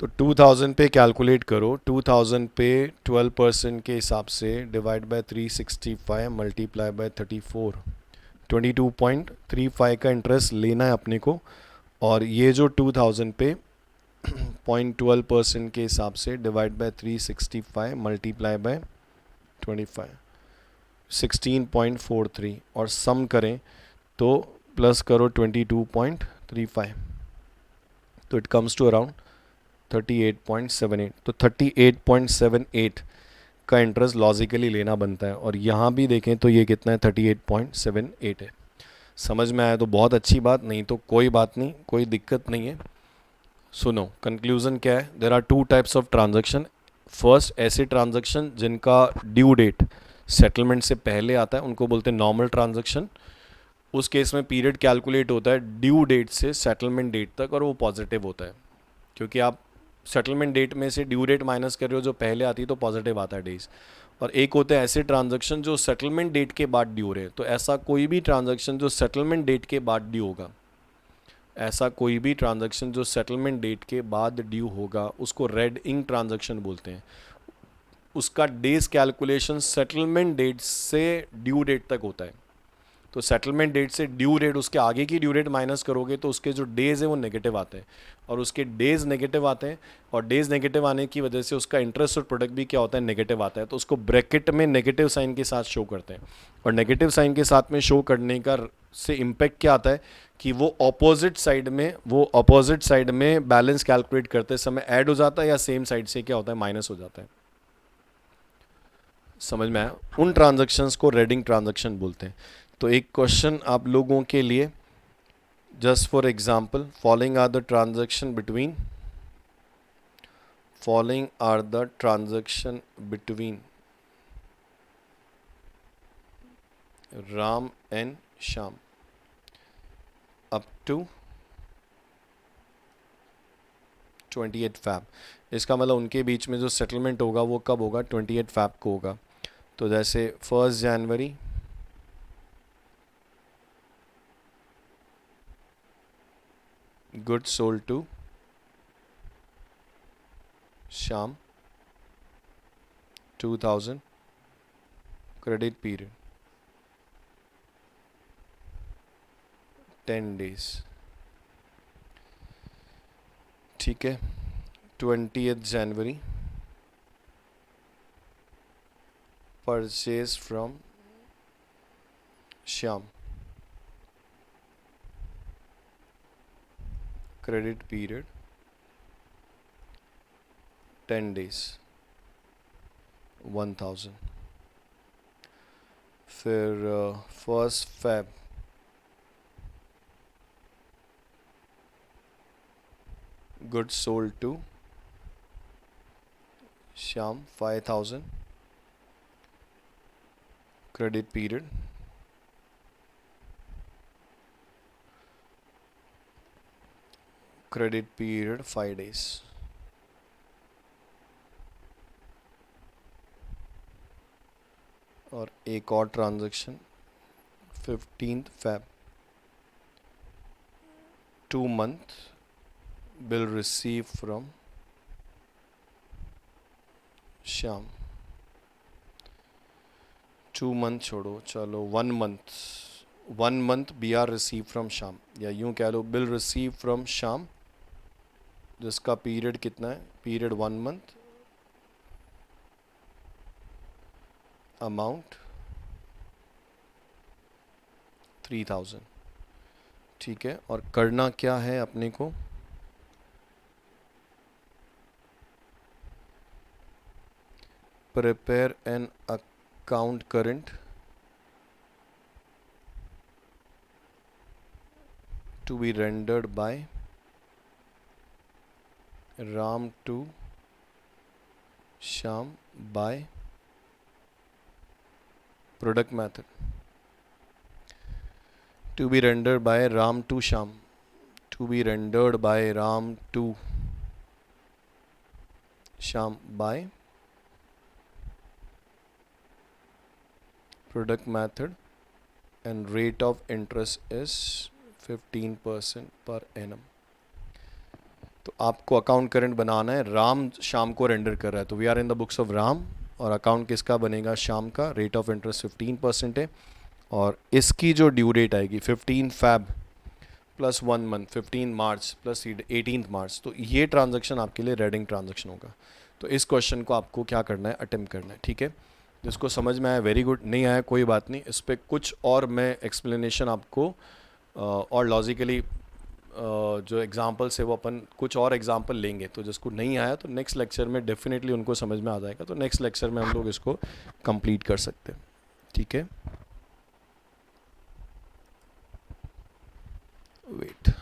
A: तो 2000 पे कैलकुलेट करो, 2000 पे 12% के हिसाब से डिवाइड बाय 365 मल्टीप्लाई बाय 34, 22.35 का इंटरेस्ट लेना है अपने को। और ये जो 2000 पे 0.12% के हिसाब से डिवाइड बाय 365 मल्टीप्लाई बाय 25, 16.43, और सम करें तो प्लस करो 22.35, तो इट कम्स टू अराउंड 38.78। तो 38.78 का इंटरेस्ट लॉजिकली लेना बनता है। और यहाँ भी देखें तो ये कितना है, 38.78 है। समझ में आया तो बहुत अच्छी बात, नहीं तो कोई बात नहीं, कोई दिक्कत नहीं है। सुनो, कंक्लूजन क्या है, there are two types of transaction. First, ऐसे ट्रांजैक्शन जिनका ड्यू डेट सेटलमेंट से पहले आता है उनको बोलते हैं नॉर्मल ट्रांजैक्शन। उस केस में पीरियड कैलकुलेट होता है ड्यू डेट से सेटलमेंट डेट तक, और वो पॉजिटिव होता है, क्योंकि आप सेटलमेंट डेट में से ड्यू डेट माइनस कर रहे हो, जो पहले आती है तो पॉजिटिव आता है डेज। और एक होते हैं ऐसे ट्रांजैक्शन जो सेटलमेंट डेट के बाद ड्यू रहे। तो ऐसा कोई भी ट्रांजैक्शन जो सेटलमेंट डेट के बाद ड्यू होगा, ऐसा कोई भी ट्रांजैक्शन जो सेटलमेंट डेट के बाद ड्यू होगा, उसको रेड इंक ट्रांजैक्शन बोलते हैं। उसका डेज कैलकुलेशन सेटलमेंट डेट से ड्यू डेट तक होता है। तो सेटलमेंट डेट से ड्यू डेट, उसके आगे की ड्यू डेट माइनस करोगे तो उसके जो डेज है वो नेगेटिव आते हैं, और उसके डेज नेगेटिव आते हैं, और डेज नेगेटिव आने की वजह से उसका इंटरेस्ट और प्रोडक्ट भी क्या होता है, नेगेटिव आता है। तो उसको ब्रैकेट में नेगेटिव साइन के साथ शो करते हैं। और नेगेटिव साइन के साथ में शो करने का से इम्पैक्ट क्या आता है कि वो ऑपोजिट साइड में बैलेंस कैलकुलेट करते समय ऐड हो जाता है, या सेम साइड से क्या होता है, माइनस हो जाता है। समझ में आया? उन ट्रांजैक्शंस को रेडिंग ट्रांजैक्शन बोलते हैं। तो एक क्वेश्चन आप लोगों के लिए, just for example, following are the transaction between Ram and Shyam up to 28 Feb. इसका मतलब उनके बीच में जो सेटलमेंट होगा वो कब होगा, 28 फैब को होगा। तो जैसे 1 January goods sold to Shyam 2000, credit period 10 days। ठीक है। 20th January purchase from Shyam, credit period 10 days 1000। फिर 1 Feb goods sold to Shyam 5000, credit period 5 days। और एक और transaction 15th Feb, 2 month bill receive from Shyam. 2 month छोड़ो, चलो 1 month B R receive from Shyam, या यूं कह लो बिल रिसीव फ्रॉम श्याम, जिसका पीरियड कितना है, पीरियड 1 month, अमाउंट 3000। ठीक है। और करना क्या है अपने को, prepare an account current to be rendered by Ram to Shyam by product method, to be rendered by Ram to Shyam, to be rendered by Ram to Shyam by product method, and rate of interest is 15% per annum। तो आपको account current बनाना है, राम शाम को render कर रहा है, तो we are in the books of Ram, और अकाउंट किसका बनेगा, शाम का। रेट ऑफ इंटरेस्ट 15% है, और इसकी जो ड्यू डेट आएगी 15 फैब प्लस 1 मंथ, 15 मार्च प्लस 18 मार्च, तो ये ट्रांजैक्शन आपके लिए रेडिंग ट्रांजैक्शन होगा। तो इस क्वेश्चन को आपको क्या करना है, अटेम्प्ट करना है, ठीक है। जिसको समझ में आया वेरी गुड, नहीं आया कोई बात नहीं, इस पर कुछ और मैं एक्सप्लेनेशन आपको और लॉजिकली जो एग्जाम्पल्स है वो अपन कुछ और एग्जाम्पल लेंगे। तो जिसको नहीं आया तो नेक्स्ट लेक्चर में डेफिनेटली उनको समझ में आ जाएगा, तो नेक्स्ट लेक्चर में हम लोग इसको कंप्लीट कर सकते हैं, ठीक है। वेट,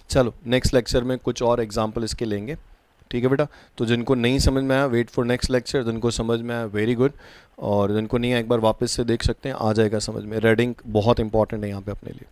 A: चलो नेक्स्ट लेक्चर में कुछ और एग्जाम्पल इसके लेंगे, ठीक है बेटा। तो जिनको नहीं समझ में आया वेट फॉर नेक्स्ट लेक्चर, जिनको समझ में आया वेरी गुड, और जिनको नहीं आया एक बार वापस से देख सकते हैं, आ जाएगा समझ में। रीडिंग बहुत इंपॉर्टेंट है यहाँ पे अपने लिए।